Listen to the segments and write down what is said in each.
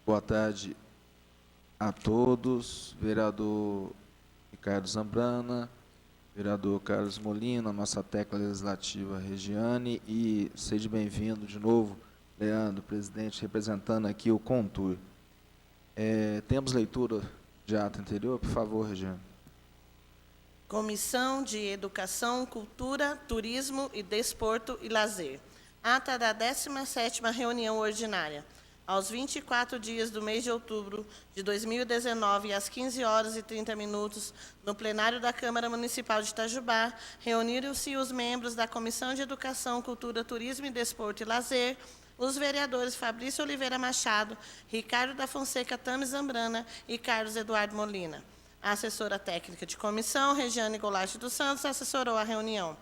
Boa tarde a todos, vereador Ricardo Zambrana, vereador Carlos Molina, nossa tecla legislativa Regiane, e seja bem-vindo de novo, Leandro, presidente, representando aqui o Contur. Temos leitura de ato anterior, por favor, Regiane. Comissão de Educação, Cultura, Turismo e Desporto e Lazer. Ata da 17ª reunião ordinária. Aos 24 dias do mês de outubro de 2019, às 15h30, no plenário da Câmara Municipal de Itajubá, reuniram-se os membros da Comissão de Educação, Cultura, Turismo e Desporto e Lazer, os vereadores Fabrício Oliveira Machado, Ricardo da Fonseca Tames Zambrana e Carlos Eduardo Molina. A assessora técnica de comissão, Regiane Goulart dos Santos, assessorou a reunião.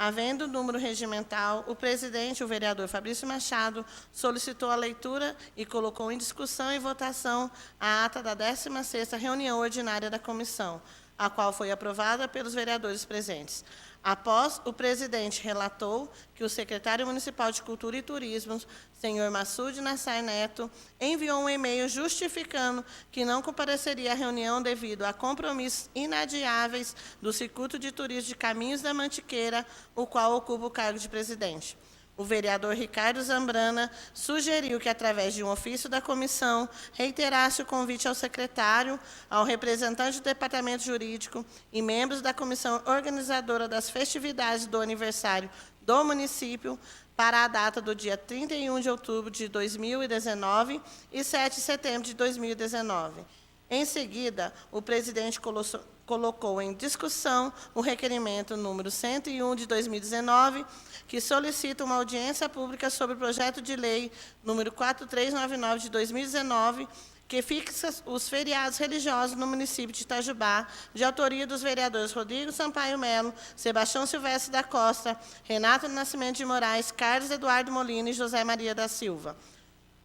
Havendo número regimental, o presidente, o vereador Fabrício Machado, solicitou a leitura e colocou em discussão e votação a ata da 16ª reunião ordinária da comissão, a qual foi aprovada pelos vereadores presentes. Após, o presidente relatou que o secretário municipal de Cultura e Turismo, senhor Massoud Nassar Neto, enviou um e-mail justificando que não compareceria à reunião devido a compromissos inadiáveis do Circuito de Turismo de Caminhos da Mantiqueira, o qual ocupa o cargo de presidente. O vereador Ricardo Zambrana sugeriu que, através de um ofício da comissão, reiterasse o convite ao secretário, ao representante do departamento jurídico e membros da comissão organizadora das festividades do aniversário do município para a data do dia 31 de outubro de 2019 e 7 de setembro de 2019. Em seguida, o presidente colocou em discussão o requerimento número 101 de 2019, que solicita uma audiência pública sobre o projeto de lei número 4399 de 2019, que fixa os feriados religiosos no município de Itajubá, de autoria dos vereadores Rodrigo Sampaio Melo, Sebastião Silvestre da Costa, Renato Nascimento de Moraes, Carlos Eduardo Molina e José Maria da Silva.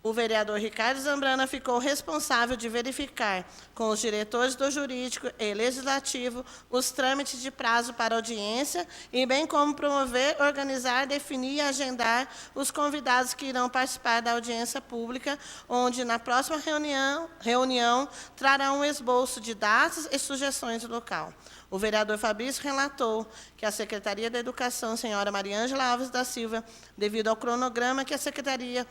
O vereador Ricardo Zambrana ficou responsável de verificar com os diretores do Jurídico e Legislativo os trâmites de prazo para audiência e bem como promover, organizar, definir e agendar os convidados que irão participar da audiência pública, onde na próxima reunião trará um esboço de datas e sugestões do local. O vereador Fabrício relatou que a Secretaria da Educação, senhora Mariângela Alves da Silva, devido ao cronograma que a Secretaria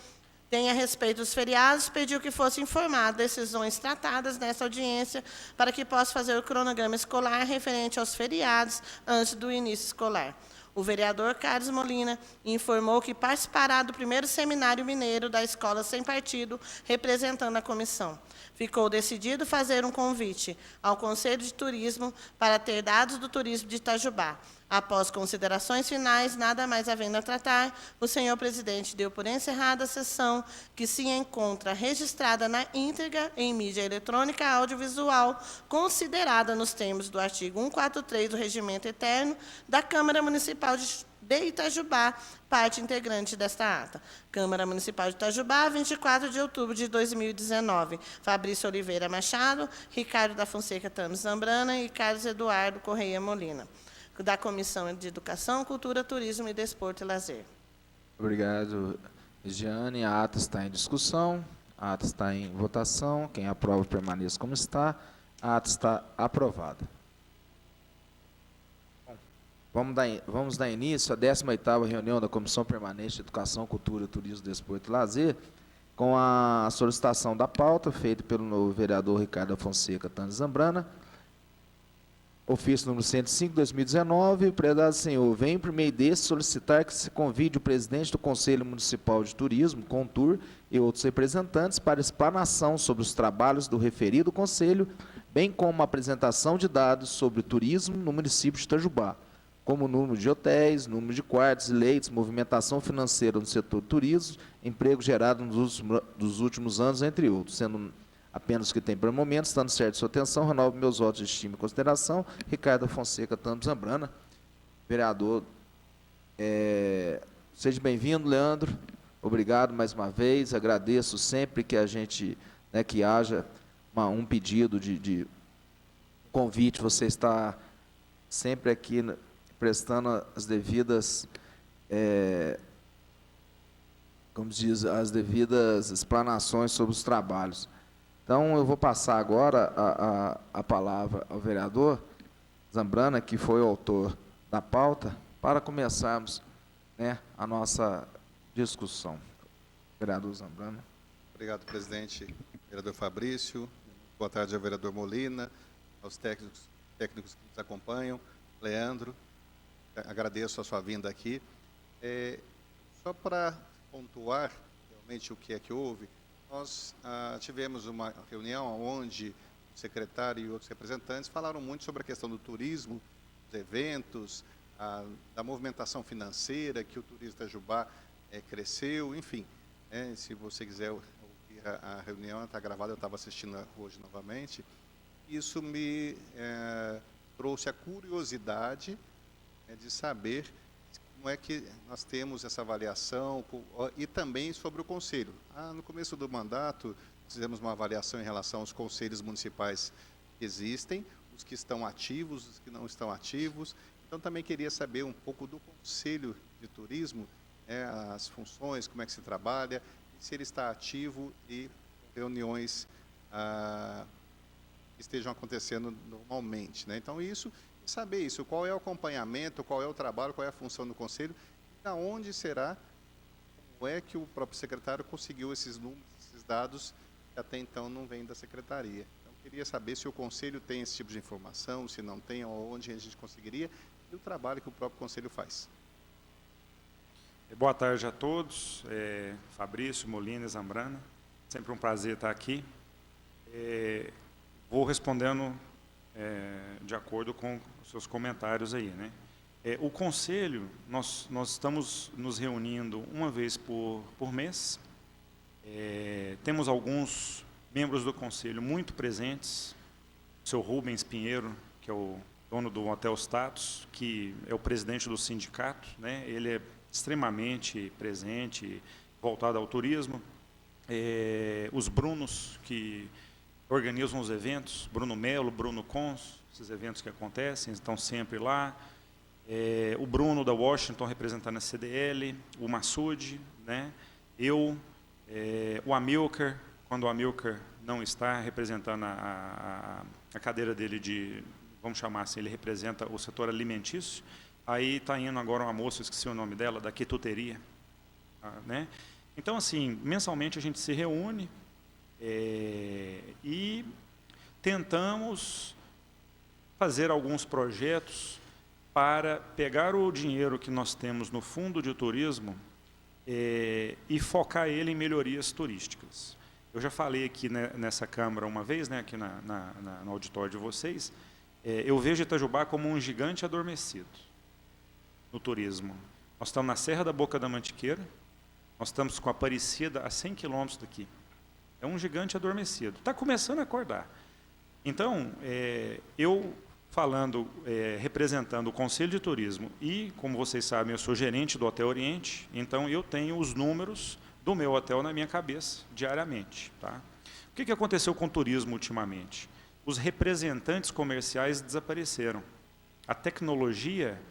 tem a respeito dos feriados, pediu que fosse informado decisões tratadas nessa audiência para que possa fazer o cronograma escolar referente aos feriados antes do início escolar. O vereador Carlos Molina informou que participará do primeiro seminário mineiro da Escola Sem Partido, representando a comissão. Ficou decidido fazer um convite ao Conselho de Turismo para ter dados do turismo de Itajubá. Após considerações finais, nada mais havendo a tratar, o senhor presidente deu por encerrada a sessão, que se encontra registrada na íntegra em mídia eletrônica audiovisual, considerada nos termos do artigo 143 do Regimento Interno da Câmara Municipal de Itajubá, parte integrante desta ata. Câmara Municipal de Itajubá, 24 de outubro de 2019. Fabrício Oliveira Machado, Ricardo da Fonseca Tames Zambrana e Carlos Eduardo Correia Molina, da Comissão de Educação, Cultura, Turismo e Desporto e Lazer. Obrigado, Regiane. A ata está em discussão, a ata está em votação. Quem aprova, permaneça como está. A ata está aprovada. Vamos dar início à 18ª reunião da Comissão Permanente de Educação, Cultura, Turismo, Desporto e Lazer, com a solicitação da pauta feita pelo novo vereador Ricardo Fonseca Tames Zambrana, ofício número 105, 2019, prezado senhor, vem por meio desse solicitar que se convide o presidente do Conselho Municipal de Turismo, Contur, e outros representantes para explanação sobre os trabalhos do referido conselho, bem como a apresentação de dados sobre o turismo no município de Itajubá, como número de hotéis, número de quartos e leitos, movimentação financeira no setor turismo, emprego gerado nos últimos anos, entre outros, sendo apenas o que tem para o momento, estando certo de sua atenção, renovo meus votos de estima e consideração. Ricardo Fonseca Tames Zambrana, vereador. Seja bem-vindo, Leandro. Obrigado mais uma vez. Agradeço sempre que a gente, que haja um pedido de convite. Você está sempre aqui prestando as devidas como diz, as devidas explanações sobre os trabalhos. Então, eu vou passar agora a palavra ao vereador Zambrana, que foi o autor da pauta, para começarmos, né, a nossa discussão. Vereador Zambrana. Obrigado, presidente. Vereador Fabrício. Boa tarde ao vereador Molina, aos técnicos que nos acompanham. Leandro, agradeço a sua vinda aqui. Só para pontuar realmente o que é que houve, nós tivemos uma reunião onde o secretário e outros representantes falaram muito sobre a questão do turismo, dos eventos, da movimentação financeira, que o turismo de Itajubá cresceu, enfim. Se você quiser ouvir a reunião, está gravada, eu estava assistindo hoje novamente. Isso me trouxe a curiosidade de saber como é que nós temos essa avaliação e também sobre o Conselho. No começo do mandato, fizemos uma avaliação em relação aos conselhos municipais que existem, os que estão ativos, os que não estão ativos. Então, também queria saber um pouco do Conselho de Turismo, as funções, como é que se trabalha, se ele está ativo e reuniões que estejam acontecendo normalmente, né? Então, saber isso, qual é o acompanhamento, qual é o trabalho, qual é a função do Conselho, e aonde será, como é que o próprio secretário conseguiu esses números, esses dados, que até então não vêm da Secretaria. Então, queria saber se o Conselho tem esse tipo de informação, se não tem, onde a gente conseguiria, e o trabalho que o próprio Conselho faz. Boa tarde a todos, Fabrício, Molina, Zambrana, sempre um prazer estar aqui. Vou respondendo de acordo com os seus comentários aí, né? O Conselho, nós estamos nos reunindo uma vez por mês, temos alguns membros do Conselho muito presentes, o seu Rubens Pinheiro, que é o dono do Hotel Status, que é o presidente do sindicato, né? Ele é extremamente presente, voltado ao turismo. Os Brunos, que organizam os eventos, Bruno Melo, Bruno Cons, esses eventos que acontecem, estão sempre lá. O Bruno da Washington representando a CDL, o Massoud, né? O Amilcar, quando o Amilcar não está representando a cadeira dele de, vamos chamar assim, ele representa o setor alimentício. Aí está indo agora uma moça, esqueci o nome dela, da quituteria, né? Então, assim, mensalmente a gente se reúne e tentamos fazer alguns projetos para pegar o dinheiro que nós temos no fundo de turismo e focar ele em melhorias turísticas. Eu já falei aqui, né, nessa Câmara uma vez, né, aqui no auditório de vocês, eu vejo Itajubá como um gigante adormecido no turismo. Nós estamos na Serra da Boca da Mantiqueira, nós estamos com a Aparecida a 100 quilômetros daqui. É um gigante adormecido. Está começando a acordar. Então, eu falando, representando o Conselho de Turismo e, como vocês sabem, eu sou gerente do Hotel Oriente, então eu tenho os números do meu hotel na minha cabeça, diariamente. Tá? O que aconteceu com o turismo ultimamente? Os representantes comerciais desapareceram. A tecnologia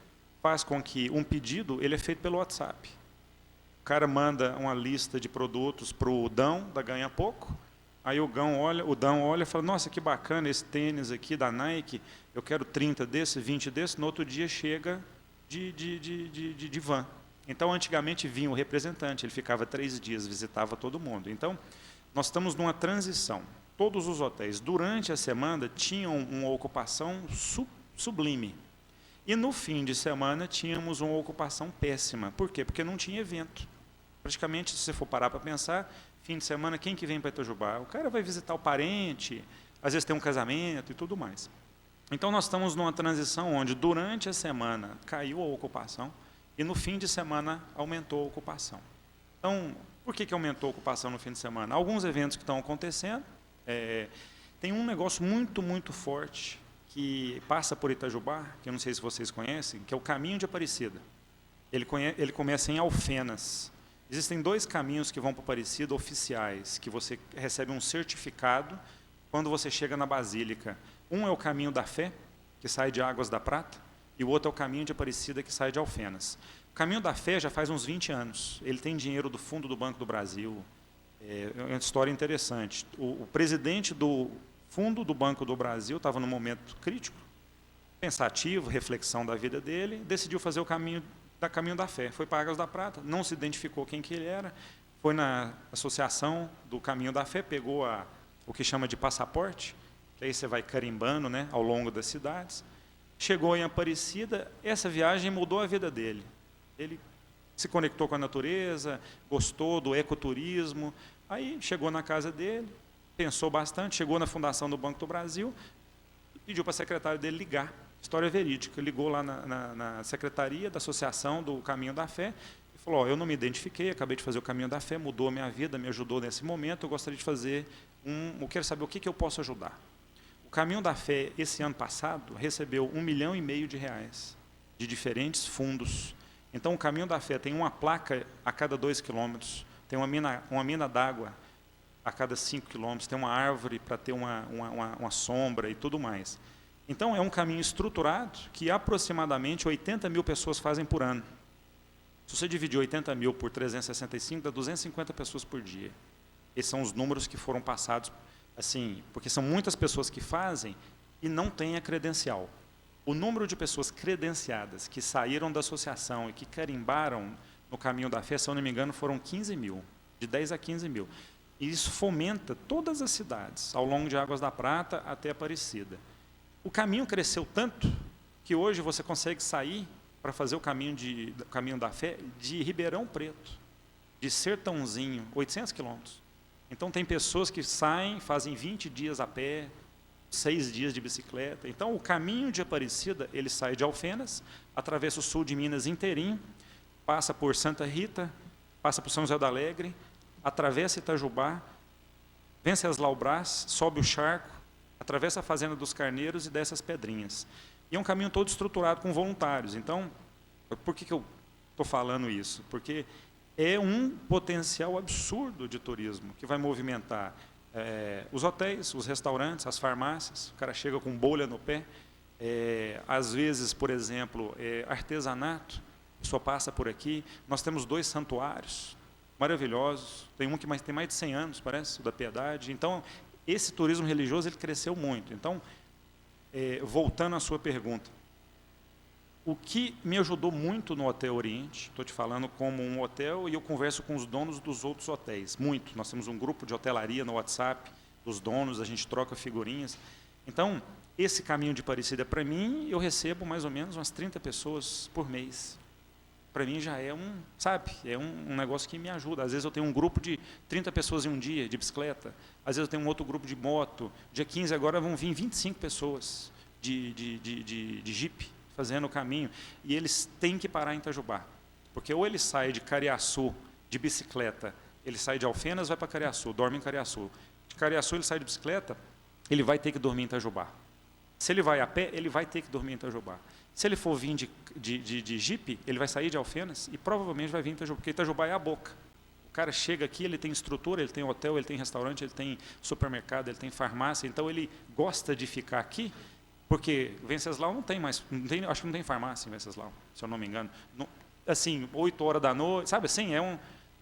faz com que um pedido ele é feito pelo WhatsApp. O cara manda uma lista de produtos para o Dão, da Ganha Pouco, aí o Dão olha e fala, nossa, que bacana esse tênis aqui da Nike, eu quero 30 desse, 20 desse, no outro dia chega de van. Então, antigamente vinha o representante, ele ficava 3 dias, visitava todo mundo. Então, nós estamos numa transição. Todos os hotéis, durante a semana, tinham uma ocupação sublime. E no fim de semana tínhamos uma ocupação péssima. Por quê? Porque não tinha evento. Praticamente, se você for parar para pensar, fim de semana, quem que vem para Itajubá? O cara vai visitar o parente, às vezes tem um casamento e tudo mais. Então, nós estamos numa transição onde, durante a semana, caiu a ocupação e no fim de semana aumentou a ocupação. Então, por que aumentou a ocupação no fim de semana? Alguns eventos que estão acontecendo, tem um negócio muito forte que passa por Itajubá, que eu não sei se vocês conhecem, que é o Caminho de Aparecida. Ele começa em Alfenas. Existem 2 caminhos que vão para Aparecida, oficiais, que você recebe um certificado quando você chega na Basílica. Um é o Caminho da Fé, que sai de Águas da Prata, e o outro é o Caminho de Aparecida, que sai de Alfenas. O Caminho da Fé já faz uns 20 anos. Ele tem dinheiro do Fundo do Banco do Brasil. É uma história interessante. O presidente do Fundo do Banco do Brasil estava num momento crítico, pensativo, reflexão da vida dele, decidiu fazer o Caminho da Fé. Foi para Águas da Prata, não se identificou quem que ele era, foi na associação do Caminho da Fé, pegou o que chama de passaporte, que aí você vai carimbando, né, ao longo das cidades. Chegou em Aparecida, essa viagem mudou a vida dele. Ele se conectou com a natureza, gostou do ecoturismo, aí chegou na casa dele, pensou bastante, chegou na fundação do Banco do Brasil, pediu para a secretária dele ligar, história verídica, ligou lá na secretaria da Associação do Caminho da Fé, e falou, eu não me identifiquei, acabei de fazer o Caminho da Fé, mudou a minha vida, me ajudou nesse momento, eu gostaria de fazer eu quero saber o que eu posso ajudar. O Caminho da Fé, esse ano passado, recebeu R$1,5 milhão de diferentes fundos. Então, o Caminho da Fé tem uma placa a cada 2 quilômetros, tem uma mina d'água a cada 5 quilômetros, tem uma árvore para ter uma sombra e tudo mais. Então, é um caminho estruturado que aproximadamente 80 mil pessoas fazem por ano. Se você dividir 80 mil por 365, dá 250 pessoas por dia. Esses são os números que foram passados, assim, porque são muitas pessoas que fazem e não têm a credencial. O número de pessoas credenciadas que saíram da associação e que carimbaram no Caminho da Fé, se eu não me engano, foram 15 mil, de 10 a 15 mil. E isso fomenta todas as cidades, ao longo de Águas da Prata até Aparecida. O caminho cresceu tanto que hoje você consegue sair para fazer o Caminho da Fé de Ribeirão Preto, de Sertãozinho, 800 quilômetros. Então, tem pessoas que saem, fazem 20 dias a pé, 6 dias de bicicleta. Então, o Caminho de Aparecida, ele sai de Alfenas, atravessa o sul de Minas inteirinho, passa por Santa Rita, passa por São José do Alegre, atravessa Itajubá, vence as Laubrás, sobe o charco, atravessa a Fazenda dos Carneiros e desce as Pedrinhas. E é um caminho todo estruturado com voluntários. Então, por que eu estou falando isso? Porque é um potencial absurdo de turismo que vai movimentar os hotéis, os restaurantes, as farmácias. O cara chega com bolha no pé. Às vezes, por exemplo, artesanato, a pessoa passa por aqui. Nós temos 2 santuários maravilhosos. Tem um que tem mais de 100 anos, parece, o da Piedade. Então, esse turismo religioso ele cresceu muito. Então, voltando à sua pergunta, o que me ajudou muito no Hotel Oriente, estou te falando como um hotel, e eu converso com os donos dos outros hotéis, muito. Nós temos um grupo de hotelaria no WhatsApp, dos donos, a gente troca figurinhas. Então, esse Caminho de Aparecida, para mim, eu recebo mais ou menos umas 30 pessoas por mês. Para mim já é um negócio que me ajuda. Às vezes eu tenho um grupo de 30 pessoas em um dia, de bicicleta. Às vezes eu tenho um outro grupo de moto. Dia 15 agora vão vir 25 pessoas de Jeep, fazendo o caminho, e eles têm que parar em Itajubá, porque ou ele sai de Cariaçu de bicicleta, ele sai de Alfenas, vai para Cariaçu, dorme em Cariaçu. De Cariaçu ele sai de bicicleta, ele vai ter que dormir em Itajubá. Se ele vai a pé, ele vai ter que dormir em Itajubá. Se ele for vir de Jeep, ele vai sair de Alfenas e provavelmente vai vir em Itajubá, porque Itajubá é a boca. O cara chega aqui, ele tem estrutura, ele tem hotel, ele tem restaurante, ele tem supermercado, ele tem farmácia, então ele gosta de ficar aqui. Porque Venceslau não tem mais, acho que não tem farmácia em Venceslau, se eu não me engano. Não, assim, 8 horas da noite, sabe assim,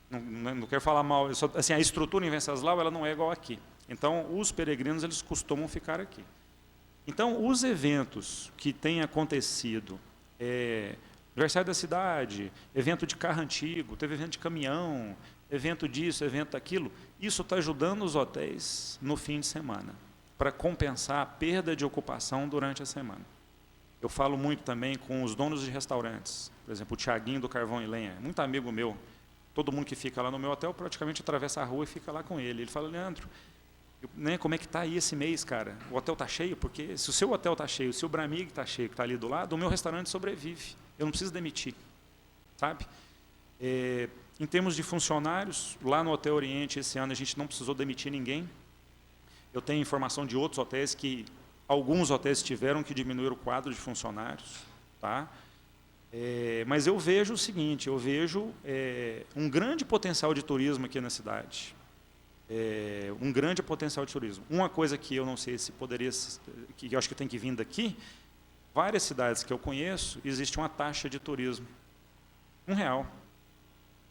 não quero falar mal, assim, a estrutura em Venceslau ela não é igual aqui. Então, os peregrinos, eles costumam ficar aqui. Então, os eventos que têm acontecido, aniversário da cidade, evento de carro antigo, teve evento de caminhão, evento disso, evento daquilo, isso está ajudando os hotéis no fim de semana, para compensar a perda de ocupação durante a semana. Eu falo muito também com os donos de restaurantes, por exemplo, o Tiaguinho do Carvão e Lenha, muito amigo meu, todo mundo que fica lá no meu hotel praticamente atravessa a rua e fica lá com ele. Ele fala, Leandro, como é que está aí esse mês, cara? O hotel está cheio? Porque se o seu hotel está cheio, se o Bramig está cheio, que está ali do lado, o meu restaurante sobrevive. Eu não preciso demitir, sabe? Em termos de funcionários, lá no Hotel Oriente, esse ano a gente não precisou demitir ninguém. Eu tenho informação de outros hotéis que alguns hotéis tiveram que diminuir o quadro de funcionários, tá? Mas eu vejo o seguinte, eu vejo um grande potencial de turismo aqui na cidade. Um grande potencial de turismo. Uma coisa que eu não sei se poderia, que eu acho que tem que vir daqui, várias cidades que eu conheço, existe uma taxa de turismo. R$1.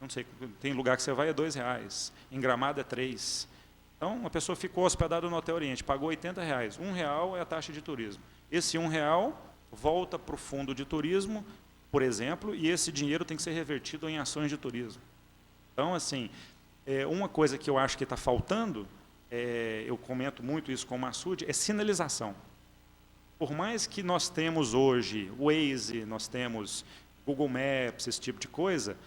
Não sei, tem lugar que você vai é R$2, em Gramado é 3. Então, uma pessoa ficou hospedada no Hotel Oriente, pagou R$80, R$1 é a taxa de turismo. Esse R$1 volta para o fundo de turismo, por exemplo, e esse dinheiro tem que ser revertido em ações de turismo. Então, assim, uma coisa que eu acho que está faltando, eu comento muito isso com o Massoud, é sinalização. Por mais que nós temos hoje Waze, nós temos Google Maps, esse tipo de coisa,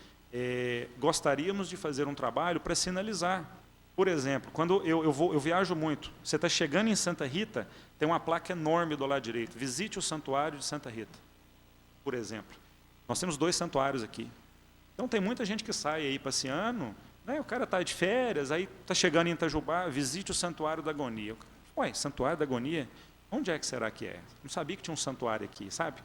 gostaríamos de fazer um trabalho para sinalizar. Por exemplo, quando eu viajo muito, você está chegando em Santa Rita, tem uma placa enorme do lado direito, visite o Santuário de Santa Rita, por exemplo. Nós temos 2 santuários aqui. Então, tem muita gente que sai aí passeando, né, o cara está de férias, aí está chegando em Itajubá, visite o Santuário da Agonia. Ué, Santuário da Agonia? Onde é que será que é? Não sabia que tinha um santuário aqui, sabe?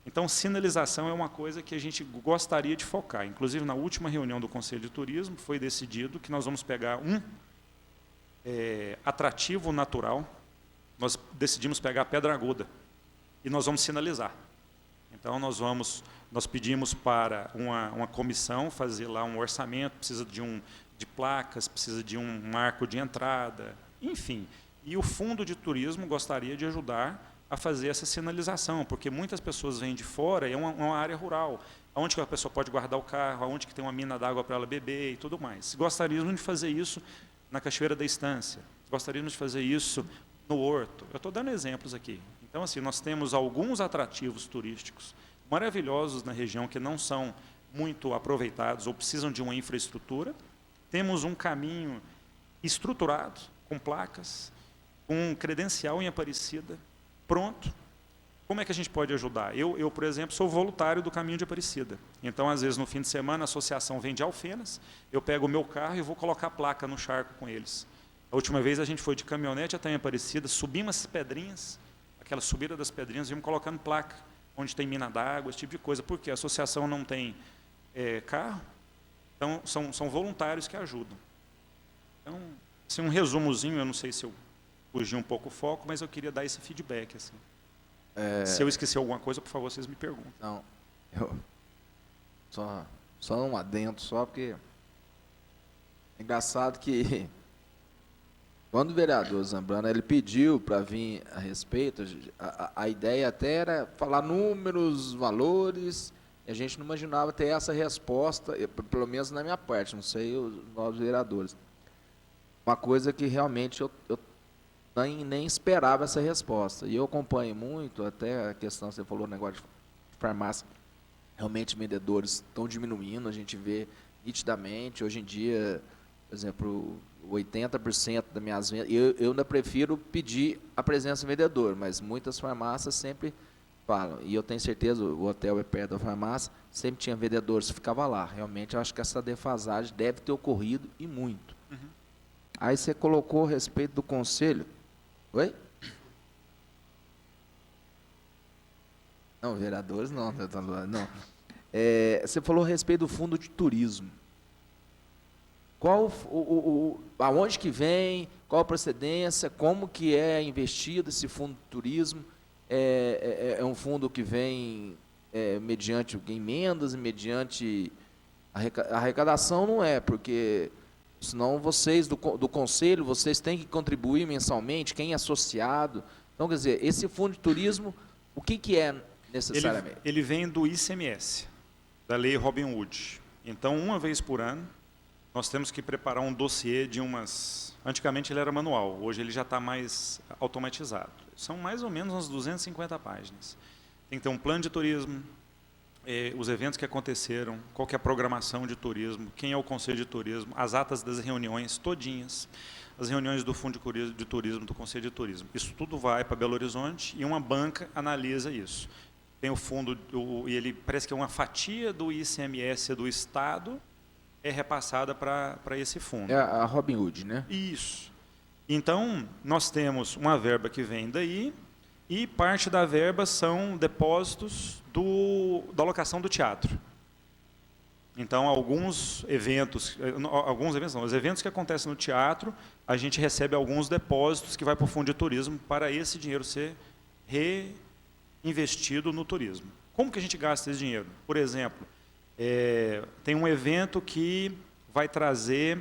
Então, sinalização é uma coisa que a gente gostaria de focar. Inclusive, na última reunião do Conselho de Turismo, foi decidido que nós vamos pegar um atrativo natural, nós decidimos pegar a Pedra Aguda, e nós vamos sinalizar. Então, nós pedimos para uma comissão fazer lá um orçamento, precisa de placas, precisa de um marco de entrada, enfim. E o Fundo de Turismo gostaria de ajudar a fazer essa sinalização, porque muitas pessoas vêm de fora e é uma área rural, onde que a pessoa pode guardar o carro, onde que tem uma mina d'água para ela beber e tudo mais. Gostaríamos de fazer isso na Cachoeira da Estância, gostaríamos de fazer isso no Horto. Eu estou dando exemplos aqui. Então, assim, nós temos alguns atrativos turísticos maravilhosos na região que não são muito aproveitados ou precisam de uma infraestrutura. Temos um caminho estruturado, com placas, com credencial em Aparecida, pronto. Como é que a gente pode ajudar? Eu, por exemplo, sou voluntário do Caminho de Aparecida. Então, às vezes, no fim de semana, a associação vem de Alfenas, eu pego o meu carro e vou colocar a placa no charco com eles. A última vez a gente foi de caminhonete até em Aparecida, subimos as pedrinhas, aquela subida das pedrinhas, e vimos colocando placa, onde tem mina d'água, esse tipo de coisa. Por quê? A associação não tem carro, então são voluntários que ajudam. Então, assim, um resumozinho, eu não sei se eu fugi um pouco o foco, mas eu queria dar esse feedback. Assim. Se eu esqueci alguma coisa, por favor, vocês me perguntam. Não, só um adendo, só porque é engraçado que quando o vereador Zambrano ele pediu para vir a respeito, a ideia até era falar números, valores, e a gente não imaginava ter essa resposta, pelo menos na minha parte, não sei os novos vereadores. Uma coisa que realmente eu nem esperava essa resposta. E eu acompanho muito, até a questão, você falou, o negócio de farmácia, realmente vendedores estão diminuindo, a gente vê nitidamente, hoje em dia, por exemplo, 80% das minhas vendas, eu ainda prefiro pedir a presença do vendedor, mas muitas farmácias sempre falam, e eu tenho certeza, o hotel é perto da farmácia, sempre tinha vendedores, ficava lá. Realmente, eu acho que essa defasagem deve ter ocorrido, e muito. Uhum. Aí você colocou a respeito do conselho. Oi? Não, vereadores não. Não. Você falou a respeito do fundo de turismo. Qual aonde que vem, qual a procedência, como que é investido esse fundo de turismo? É um fundo que vem mediante emendas, mediante arrecadação, não é, porque senão vocês do conselho, vocês têm que contribuir mensalmente, quem é associado. Então, quer dizer, esse fundo de turismo, o que é necessariamente? Ele vem do ICMS, da Lei Robin Hood. Então, uma vez por ano, nós temos que preparar um dossiê de umas... Antigamente ele era manual, hoje ele já está mais automatizado. São mais ou menos umas 250 páginas. Tem que ter um plano de turismo, os eventos que aconteceram, qual que é a programação de turismo, quem é o Conselho de Turismo, as atas das reuniões todinhas, as reuniões do Fundo de Turismo, do Conselho de Turismo. Isso tudo vai para Belo Horizonte e uma banca analisa isso. Tem o fundo, e ele parece que é uma fatia do ICMS do Estado, é repassada para esse fundo. É a Robin Hood, né? Isso. Então, nós temos uma verba que vem daí, e parte da verba são depósitos da alocação do teatro. Então, os eventos não, os eventos que acontecem no teatro, a gente recebe alguns depósitos que vai para o Fundo de Turismo para esse dinheiro ser reinvestido no turismo. Como que a gente gasta esse dinheiro? Por exemplo, tem um evento que vai trazer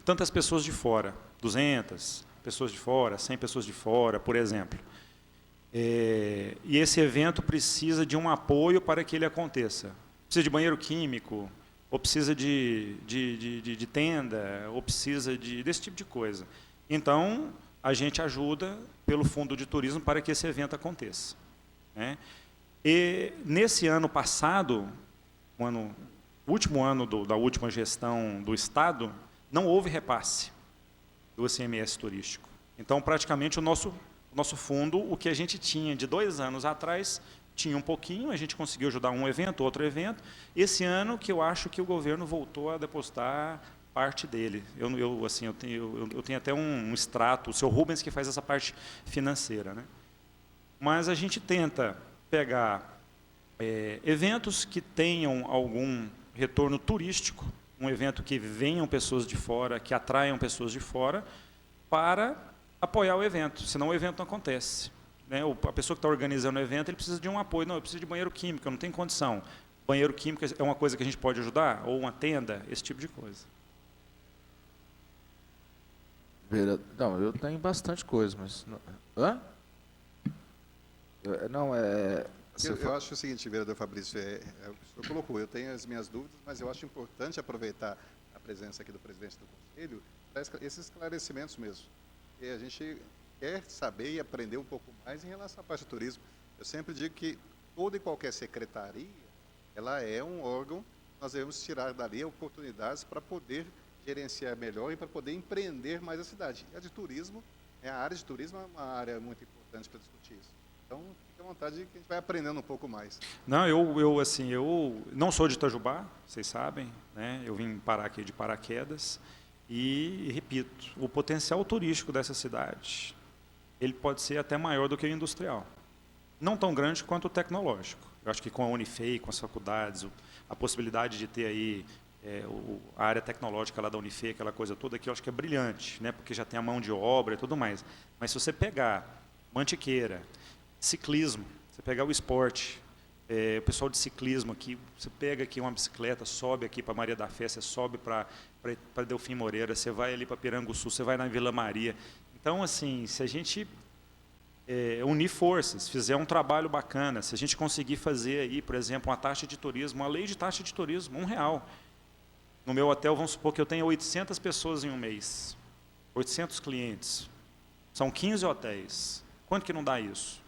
tantas pessoas de fora, 200 pessoas de fora, 100 pessoas de fora, por exemplo. E esse evento precisa de um apoio para que ele aconteça. Precisa de banheiro químico, ou precisa de tenda, ou precisa desse tipo de coisa. Então, a gente ajuda pelo Fundo de Turismo para que esse evento aconteça, né? E nesse ano passado, último ano da última gestão do Estado, não houve repasse do ICMS turístico. Então, praticamente, o nosso fundo, o que a gente tinha de 2 anos atrás, tinha um pouquinho, a gente conseguiu ajudar um evento, outro evento. Esse ano que eu acho que o governo voltou a depositar parte dele. Eu tenho até um extrato, o seu Rubens que faz essa parte financeira, né? Mas a gente tenta pegar eventos que tenham algum retorno turístico, um evento que venham pessoas de fora, que atraiam pessoas de fora, para apoiar o evento, senão o evento não acontece, né? A pessoa que está organizando o evento, ele precisa de um apoio. Não, eu preciso de banheiro químico, eu não tenho condição. Banheiro químico é uma coisa que a gente pode ajudar? Ou uma tenda, esse tipo de coisa. Não, eu tenho bastante coisa, mas... Hã? Eu acho o seguinte, vereador Fabrício, o senhor colocou, eu tenho as minhas dúvidas, mas eu acho importante aproveitar a presença aqui do presidente do Conselho para esses esclarecimentos mesmo. E a gente quer saber e aprender um pouco mais em relação à parte do turismo. Eu sempre digo que toda e qualquer secretaria, ela é um órgão, nós devemos tirar dali oportunidades para poder gerenciar melhor e para poder empreender mais a cidade. E a de turismo, a área de turismo é uma área muito importante para discutir isso. Então, fique à vontade que a gente vai aprendendo um pouco mais. Não, eu não sou de Itajubá, vocês sabem, né? Eu vim parar aqui de paraquedas e, repito, o potencial turístico dessa cidade, ele pode ser até maior do que o industrial. Não tão grande quanto o tecnológico. Eu acho que com a Unifei, com as faculdades, a possibilidade de ter aí a área tecnológica lá da Unifei, aquela coisa toda aqui, eu acho que é brilhante, né? Porque já tem a mão de obra e tudo mais. Mas se você pegar Mantiqueira, ciclismo, você pegar o esporte, o pessoal de ciclismo aqui, você pega aqui uma bicicleta, sobe aqui para Maria da Fé, você sobe para Delfim Moreira, você vai ali para Piranguçu, você vai na Vila Maria. Então, assim, se a gente unir forças, fizer um trabalho bacana, se a gente conseguir fazer aí, por exemplo, uma taxa de turismo, uma lei de taxa de turismo, R$1. No meu hotel, vamos supor que eu tenha 800 pessoas em um mês, 800 clientes, são 15 hotéis. Quanto que não dá isso?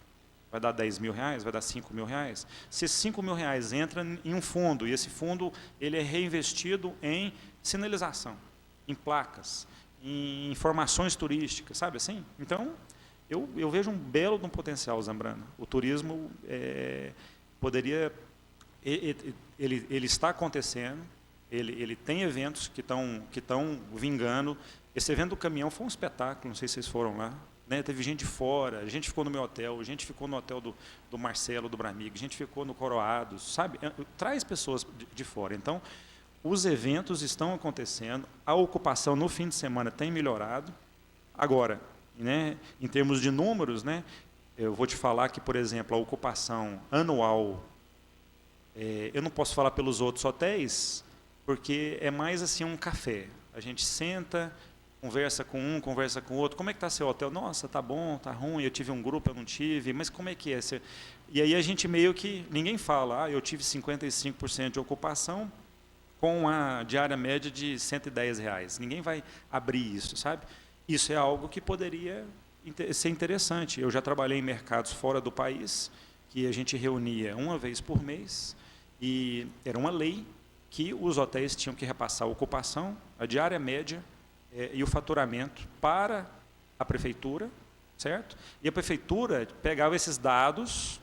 Vai dar R$10.000? Vai dar R$5.000? Se esses R$5.000 entra em um fundo, e esse fundo ele é reinvestido em sinalização, em placas, em informações turísticas, sabe assim? Então, eu vejo um belo de um potencial, Zambrano. O turismo poderia... Ele está acontecendo, ele tem eventos que estão vingando. Esse evento do caminhão foi um espetáculo, não sei se vocês foram lá. Né, teve gente de fora, a gente ficou no meu hotel, a gente ficou no hotel do Marcelo, do Bramig, a gente ficou no Coroados, sabe? Traz pessoas de fora. Então, os eventos estão acontecendo, a ocupação no fim de semana tem melhorado. Agora, né, em termos de números, né, eu vou te falar que, por exemplo, a ocupação anual, eu não posso falar pelos outros hotéis, porque é mais assim um café. A gente senta... Conversa com um, conversa com o outro. Como é que está seu hotel? Nossa, tá bom, tá ruim. Eu tive um grupo, eu não tive. Mas como é que é? E aí a gente meio que... Ninguém fala, eu tive 55% de ocupação com a diária média de R$110. Ninguém vai abrir isso, sabe? Isso é algo que poderia ser interessante. Eu já trabalhei em mercados fora do país, que a gente reunia uma vez por mês, e era uma lei que os hotéis tinham que repassar a ocupação, a diária média, e o faturamento para a prefeitura, certo? E a prefeitura pegava esses dados,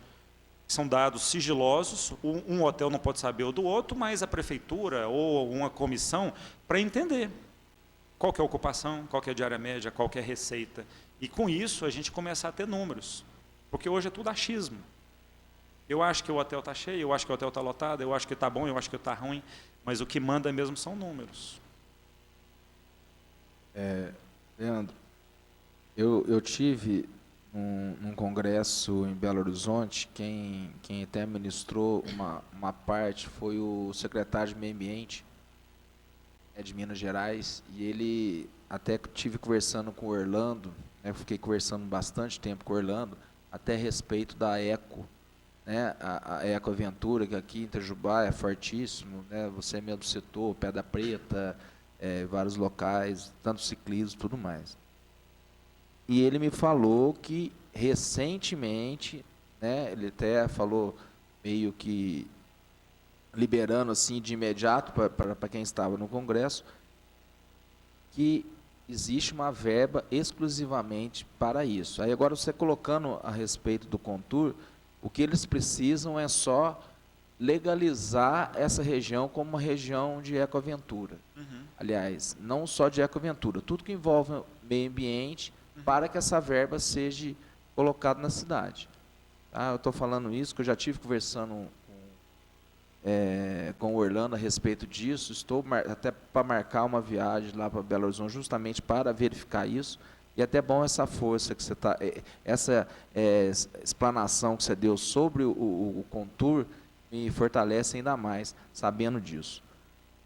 são dados sigilosos, um hotel não pode saber o do outro, mas a prefeitura ou uma comissão para entender qual que é a ocupação, qual que é a diária média, qual que é a receita. E com isso a gente começa a ter números, porque hoje é tudo achismo. Eu acho que o hotel está cheio, eu acho que o hotel está lotado, eu acho que está bom, eu acho que está ruim, mas o que manda mesmo são números. Leandro, eu tive num congresso em Belo Horizonte, quem até ministrou uma parte foi o secretário de Meio Ambiente, de Minas Gerais, e ele, até que tive conversando com o Orlando, né, eu fiquei conversando bastante tempo com o Orlando, até a respeito da Eco, né, a Eco Aventura, que aqui em Itajubá é fortíssimo, né, você mesmo citou, Pedra Preta, vários locais, tanto ciclismo e tudo mais. E ele me falou que recentemente, né, ele até falou meio que liberando assim de imediato para quem estava no Congresso, que existe uma verba exclusivamente para isso. Aí agora você colocando a respeito do Contur, o que eles precisam é só legalizar essa região como uma região de ecoaventura. Aliás, não só de ecoaventura, tudo que envolve meio ambiente, para que essa verba seja colocada na cidade. Tá? Eu estou falando isso, que eu já estive conversando com o Orlando a respeito disso, estou até para marcar uma viagem lá para Belo Horizonte, justamente para verificar isso, e até bom essa força que você está, essa explanação que você deu sobre o Contur, me fortalece ainda mais, sabendo disso.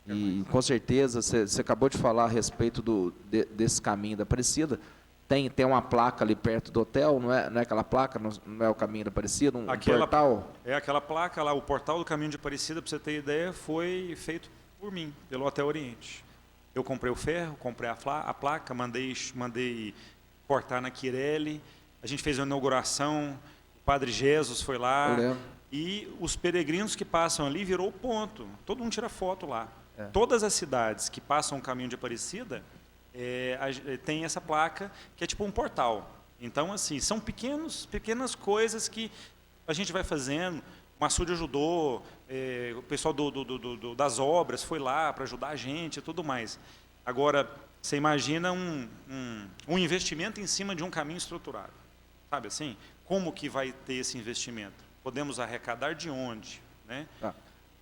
E, com certeza, você acabou de falar a respeito desse caminho da Aparecida. Tem uma placa ali perto do hotel, não é aquela placa, não é o caminho da Aparecida, um portal? É aquela placa lá, o portal do caminho de Aparecida, para você ter ideia, foi feito por mim, pelo Hotel Oriente. Eu comprei o ferro, comprei a placa, mandei cortar na Quirelli, a gente fez uma inauguração, o Padre Jesus foi lá, e os peregrinos que passam ali virou o ponto, todo mundo tira foto lá. Todas as cidades que passam o caminho de Aparecida, tem essa placa que é tipo um portal. Então, assim, são pequenas coisas que a gente vai fazendo. O Açude ajudou, o pessoal das obras foi lá para ajudar a gente e tudo mais. Agora, você imagina um investimento em cima de um caminho estruturado. Sabe assim? Como que vai ter esse investimento? Podemos arrecadar de onde? Né?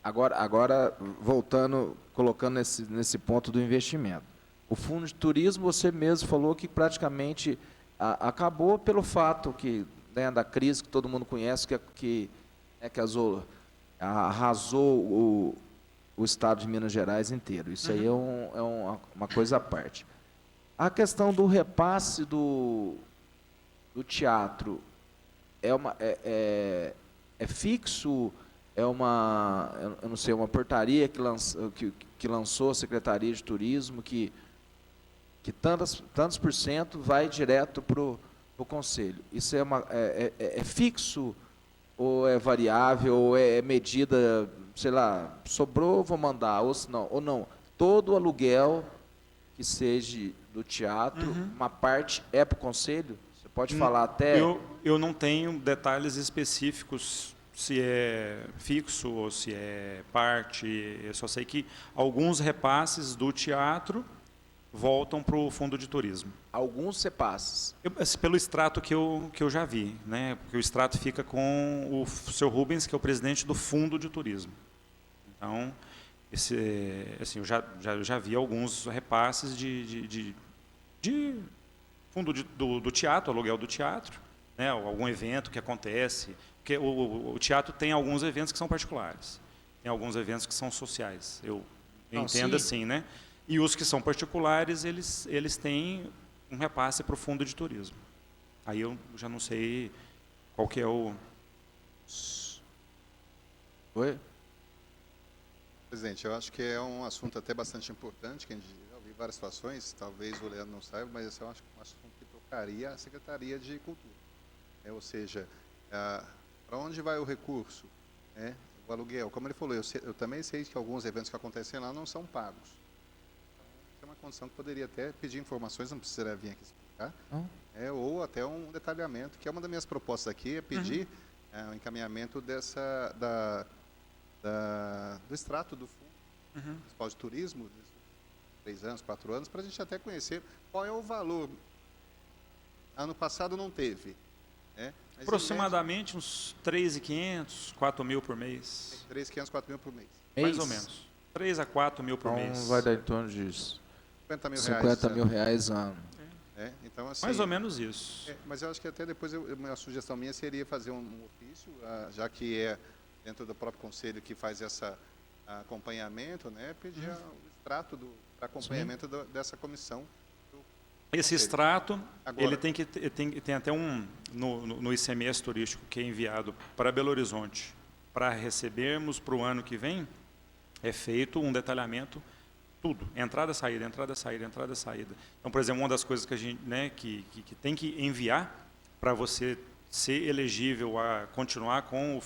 Agora, voltando, colocando nesse ponto do investimento. O Fundo de Turismo, você mesmo falou que praticamente acabou pelo fato que, né, da crise que todo mundo conhece, que arrasou o estado de Minas Gerais inteiro. Isso aí é uma coisa à parte. A questão do repasse do teatro é fixo? Eu não sei, uma portaria que lançou a Secretaria de Turismo que tantos por cento vai direto para o Conselho. Isso é fixo ou é variável, ou é medida, sei lá, sobrou, vou mandar, ou não. Todo aluguel que seja do teatro, uma parte é para o Conselho? Você pode falar até... Eu não tenho detalhes específicos se é fixo ou se é parte. Eu só sei que alguns repasses do teatro voltam para o Fundo de Turismo. Alguns repasses? Pelo extrato que eu já vi, né? Porque o extrato fica com o Sr. Rubens, que é o presidente do Fundo de Turismo. Então, assim, eu já vi alguns repasses de fundo do teatro, aluguel do teatro, né? Algum evento que acontece. Porque o teatro tem alguns eventos que são particulares, tem alguns eventos que são sociais. Eu entendo assim, né? E os que são particulares, eles têm um repasse para o Fundo de Turismo. Aí eu já não sei qual que é o... Oi? Presidente, eu acho que é um assunto até bastante importante, que a gente já ouviu várias situações, talvez o Leandro não saiba, mas esse eu acho que é um assunto que tocaria a Secretaria de Cultura. Ou seja, para onde vai o recurso? O aluguel, como ele falou, eu também sei que alguns eventos que acontecem lá não são pagos. Então, é uma condição que poderia até pedir informações, não precisaria vir aqui explicar, ou até um detalhamento, que é uma das minhas propostas aqui, é pedir o encaminhamento do extrato do Fundo Municipal de Turismo, 3 anos, 4 anos, para a gente até conhecer qual é o valor. Ano passado não teve. Aproximadamente uns 3.500, 4.000 por mês. 3.500, 4.000 por mês. Mais ou menos. 3 a 4 mil por mês. Vai dar em torno disso. 50 mil 50 mil reais ano. né? Então, assim, Mais ou menos isso. mas eu acho que até depois, uma sugestão minha seria fazer um ofício, já que é dentro do próprio conselho que faz esse acompanhamento, né? Pedir o extrato do acompanhamento dessa comissão. Esse extrato, Agora, ele tem até no ICMS turístico que é enviado para Belo Horizonte, para recebermos para o ano que vem, é feito um detalhamento, tudo, entrada, saída, entrada, saída, entrada, saída. Então, por exemplo, uma das coisas que a gente, né, que tem que enviar para você ser elegível a continuar com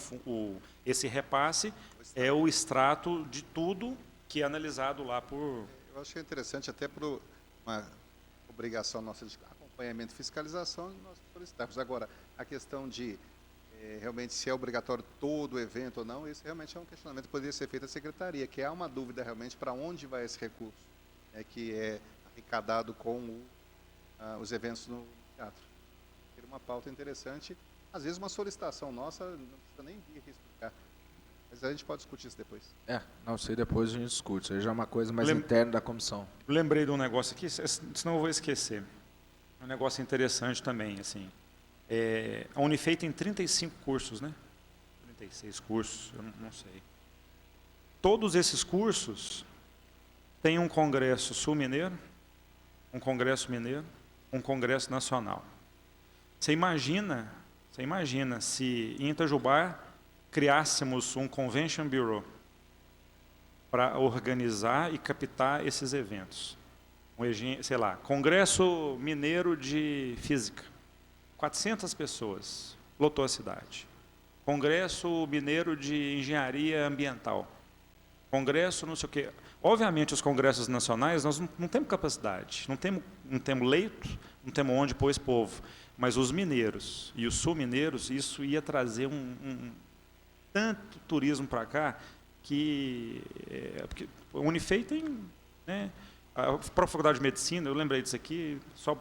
esse repasse é o extrato de tudo que é analisado lá por... Eu acho que é interessante até por uma obrigação nossa de acompanhamento e fiscalização, nós solicitamos. Agora, a questão de realmente se é obrigatório todo o evento ou não, isso realmente é um questionamento que poderia ser feito à Secretaria, que há uma dúvida realmente para onde vai esse recurso, que é arrecadado com os eventos no teatro. Ter uma pauta interessante, às vezes uma solicitação nossa, não precisa nem vir aqui explicar, mas a gente pode discutir isso depois. Não sei, depois a gente discute, isso aí já é uma coisa mais interna da comissão. Lembrei de um negócio aqui, senão eu vou esquecer. Um negócio interessante também, assim. A Unifei tem 35 cursos, né? 36 cursos, eu não sei. Todos esses cursos têm um congresso sul-mineiro, um congresso mineiro, um congresso nacional. Você imagina se em Itajubá criássemos um Convention Bureau para organizar e captar esses eventos. Sei lá, Congresso Mineiro de Física. 400 pessoas, lotou a cidade. Congresso Mineiro de Engenharia Ambiental. Congresso não sei o quê. Obviamente, os congressos nacionais, nós não temos capacidade, não temos leito, não temos onde pôr esse povo. Mas os mineiros e os sul-mineiros, isso ia trazer tanto turismo para cá, porque a Unifei tem... Né, a própria Faculdade de Medicina, eu lembrei disso aqui, só...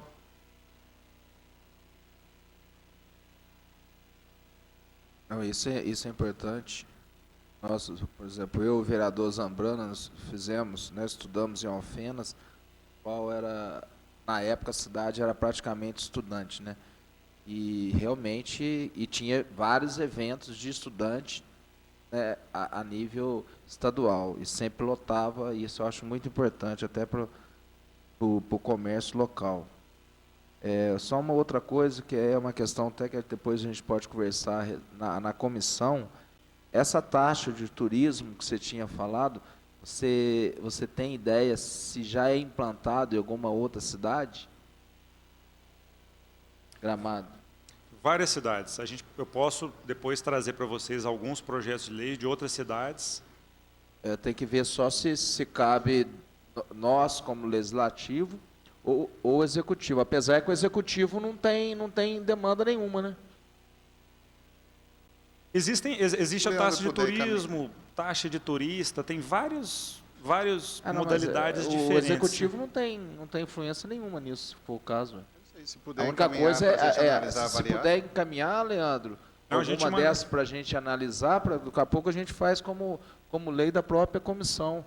Não, isso é importante. Nós, por exemplo, eu e o vereador Zambrana, nós fizemos, né, estudamos em Alfenas, qual era, na época a cidade era praticamente estudante, né? E realmente, tinha vários eventos de estudante, né, a nível estadual, e sempre lotava, e isso eu acho muito importante, até para o comércio local. Só uma outra coisa, que é uma questão até que depois a gente pode conversar na comissão, essa taxa de turismo que você tinha falado, você tem ideia se já é implantado em alguma outra cidade? Gramado. Várias cidades. Eu posso depois trazer para vocês alguns projetos de lei de outras cidades. Tem que ver só se cabe nós como legislativo ou executivo, apesar que o executivo não tem demanda nenhuma, né? Existe a taxa de turismo, taxa de turista, tem várias modalidades diferentes. O executivo não tem influência nenhuma nisso, se for o caso. Se puder A única coisa se avaliar. puder encaminhar, Leandro, alguma dessas para a gente analisar, daqui a pouco a gente faz como lei da própria comissão,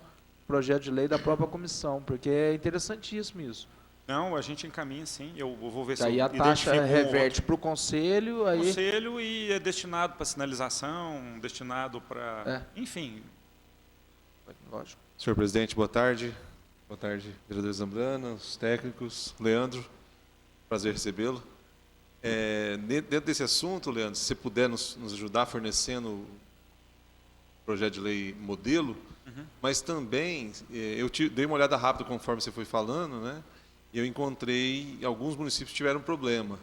projeto de lei da própria comissão, porque é interessantíssimo isso. Não, a gente encaminha sim, eu vou ver se Daí eu a taxa reverte para o conselho. O conselho e é destinado para sinalização, destinado para... Enfim. Lógico. Senhor presidente, boa tarde. Boa tarde, vereador Zambrana, os técnicos, Leandro, prazer recebê-lo. Dentro desse assunto, Leandro, se você puder nos ajudar fornecendo o projeto de lei modelo, mas também, eu dei uma olhada rápida conforme você foi falando, né? E eu encontrei alguns municípios que tiveram problema.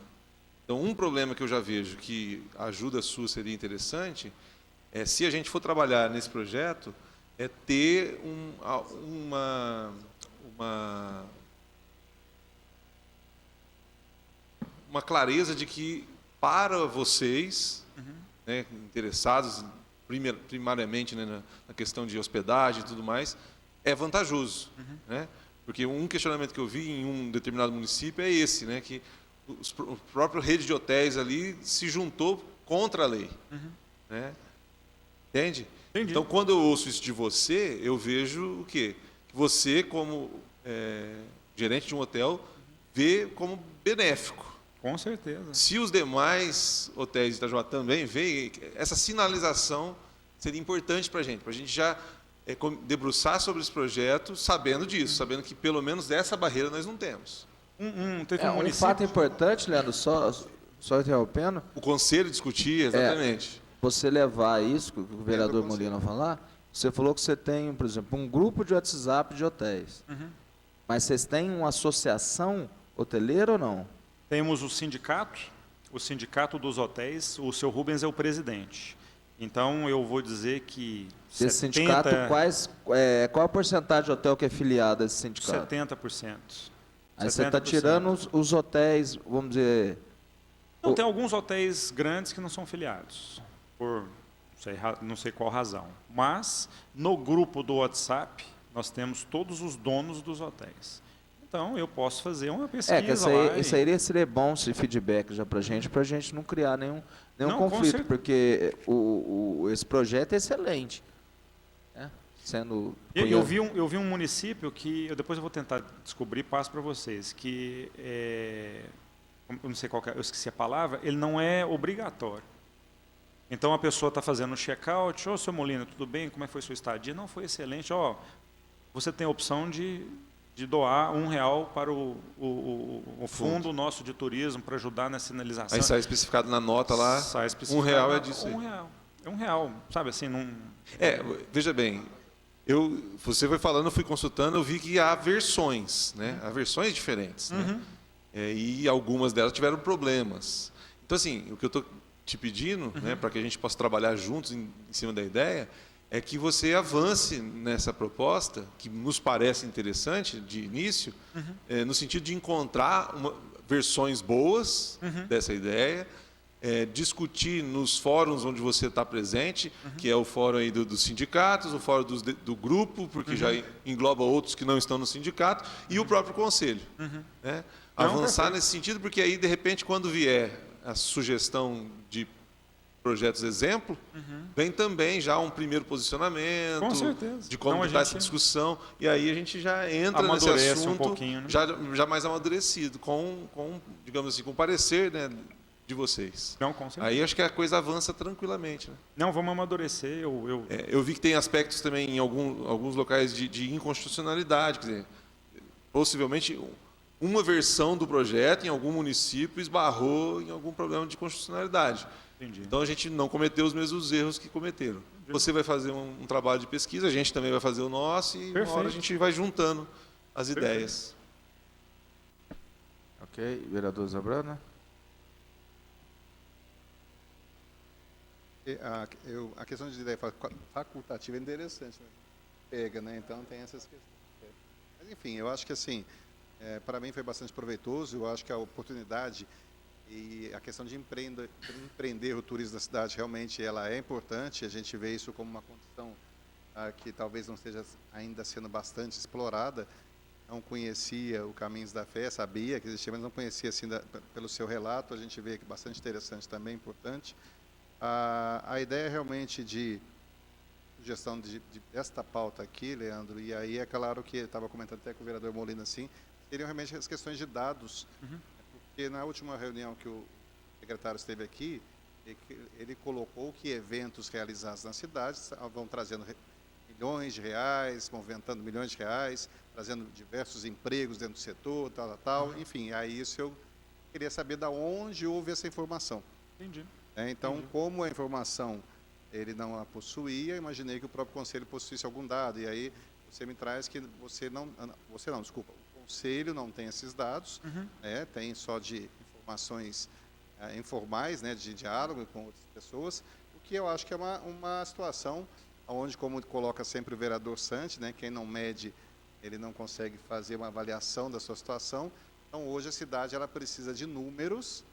Então, um problema que eu já vejo que a ajuda sua seria interessante é, se a gente for trabalhar nesse projeto, ter uma clareza de que, para vocês, né, interessados primariamente, né, na questão de hospedagem e tudo mais, é vantajoso, né? Porque um questionamento que eu vi em um determinado município é esse, né, que a própria rede de hotéis ali se juntou contra a lei. Né? Entende? Entendi. Então, quando eu ouço isso de você, eu vejo o quê? Que você, como gerente de um hotel, vê como benéfico. Com certeza. Se os demais hotéis de Itajoá também veem, essa sinalização seria importante para a gente já debruçar sobre esse projeto, sabendo disso, sabendo que pelo menos essa barreira nós não temos. Teve um Um município... fato importante, Leandro, só interrompendo, O conselho discutir, exatamente. você levar isso, que o vereador Molina falar, você falou que você tem, por exemplo, um grupo de WhatsApp de hotéis. Mas vocês têm uma associação hoteleira ou não? Temos o sindicato dos hotéis, o seu Rubens é o presidente. Então, eu vou dizer que Esse sindicato, qual a porcentagem de hotel que é filiado a esse sindicato? 70%. Aí você está tirando os hotéis, vamos dizer... Não, tem alguns hotéis grandes que não são filiados, por não sei qual razão. Mas, no grupo do WhatsApp, nós temos todos os donos dos hotéis. Então, eu posso fazer uma pesquisa que isso aí seria bom, esse feedback já para a gente não criar nenhum conflito, porque esse projeto é excelente. Né? Eu vi um município que, depois eu vou tentar descobrir, passo para vocês, que, eu não sei qual que é, eu esqueci a palavra, ele não é obrigatório. Então, a pessoa está fazendo um check-out, seu Molina, tudo bem? Como é que foi sua estadia? Não, foi excelente. Você tem a opção de doar R$1 para o fundo nosso de turismo para ajudar na sinalização. Aí sai especificado na nota lá, R$1 é disso aí. R$1, sabe assim, não... Veja bem, você foi falando, eu fui consultando, eu vi que há versões, né? Há versões diferentes, né? E algumas delas tiveram problemas. Então, assim, o que eu estou te pedindo, né, para que a gente possa trabalhar juntos em cima da ideia, é que você avance nessa proposta, que nos parece interessante de início, no sentido de encontrar versões boas dessa ideia, discutir nos fóruns onde você está presente, que é o fórum aí dos sindicatos, o fórum do grupo, porque já engloba outros que não estão no sindicato, e o próprio conselho. Né? Avançar nesse sentido, porque aí, de repente, quando vier a sugestão de projetos exemplo, vem também já um primeiro posicionamento, com certeza, de como está essa discussão, e aí a gente já entra nesse assunto um pouquinho, né? já mais amadurecido, digamos assim, com o parecer, né, de vocês. Não, com certeza. Aí acho que a coisa avança tranquilamente. Né? Não, vamos amadurecer. Eu vi que tem aspectos também em alguns locais de inconstitucionalidade, quer dizer, possivelmente uma versão do projeto em algum município esbarrou em algum problema de constitucionalidade. Entendi. Então a gente não cometeu os mesmos erros que cometeram. Você vai fazer um trabalho de pesquisa, a gente também vai fazer o nosso e uma hora a gente vai juntando as ideias. Ok, vereador Zambrana. A questão de ideia facultativa é interessante, né? Pega, né? Então tem essas questões. Mas enfim, eu acho que assim, para mim foi bastante proveitoso. Eu acho que a oportunidade e a questão de empreender o turismo da cidade realmente ela é importante. A gente vê isso como uma condição que talvez não esteja ainda sendo bastante explorada. Não conhecia o Caminhos da Fé, sabia que existia, mas não conhecia assim pelo seu relato. A gente vê que bastante interessante também, importante. A ideia realmente de sugestão desta pauta aqui, Leandro, e aí é claro que estava comentando até com o vereador Molina, assim, seriam realmente as questões de dados, porque na última reunião que o secretário esteve aqui, ele colocou que eventos realizados na cidade vão trazendo milhões de reais, movimentando milhões de reais, trazendo diversos empregos dentro do setor, tal, enfim, aí isso eu queria saber de onde houve essa informação. Entendi. Então, como a informação ele não a possuía, imaginei que o próprio conselho possuísse algum dado. E aí você me traz que o conselho não tem esses dados, tem só de informações informais, né, de diálogo com outras pessoas, o que eu acho que é uma situação onde, como coloca sempre o vereador Santi, né, quem não mede, ele não consegue fazer uma avaliação da sua situação. Então, hoje a cidade ela precisa de números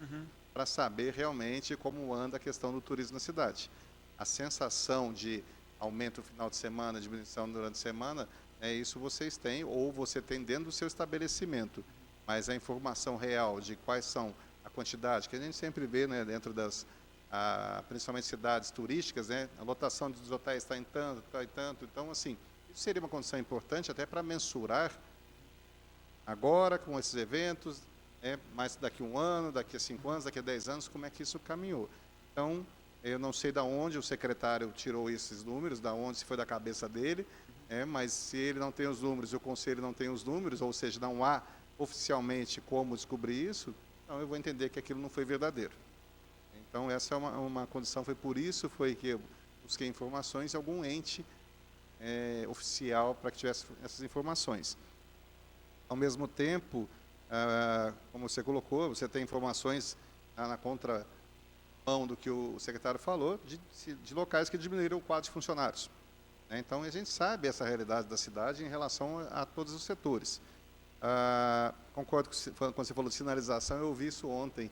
para saber realmente como anda a questão do turismo na cidade. A sensação de aumento no final de semana, diminuição durante a semana, isso vocês têm, ou você tem dentro do seu estabelecimento. Mas a informação real de quais são a quantidade, que a gente sempre vê, né, dentro das, principalmente cidades turísticas, né, a lotação dos hotéis está em tanto, então, assim, isso seria uma condição importante até para mensurar agora com esses eventos, mas daqui a 1 ano, daqui a 5 anos, daqui a 10 anos, como é que isso caminhou. Então, eu não sei de onde o secretário tirou esses números, de onde, se foi da cabeça dele, mas se ele não tem os números e o conselho não tem os números, ou seja, não há oficialmente como descobrir isso, então eu vou entender que aquilo não foi verdadeiro. Então, essa é uma condição, foi por isso foi que eu busquei informações em algum ente oficial para que tivesse essas informações. Ao mesmo tempo, como você colocou, você tem informações na contramão do que o secretário falou, de locais que diminuíram o quadro de funcionários. Então, a gente sabe essa realidade da cidade em relação a todos os setores. Concordo quando você falou de sinalização, eu ouvi isso ontem,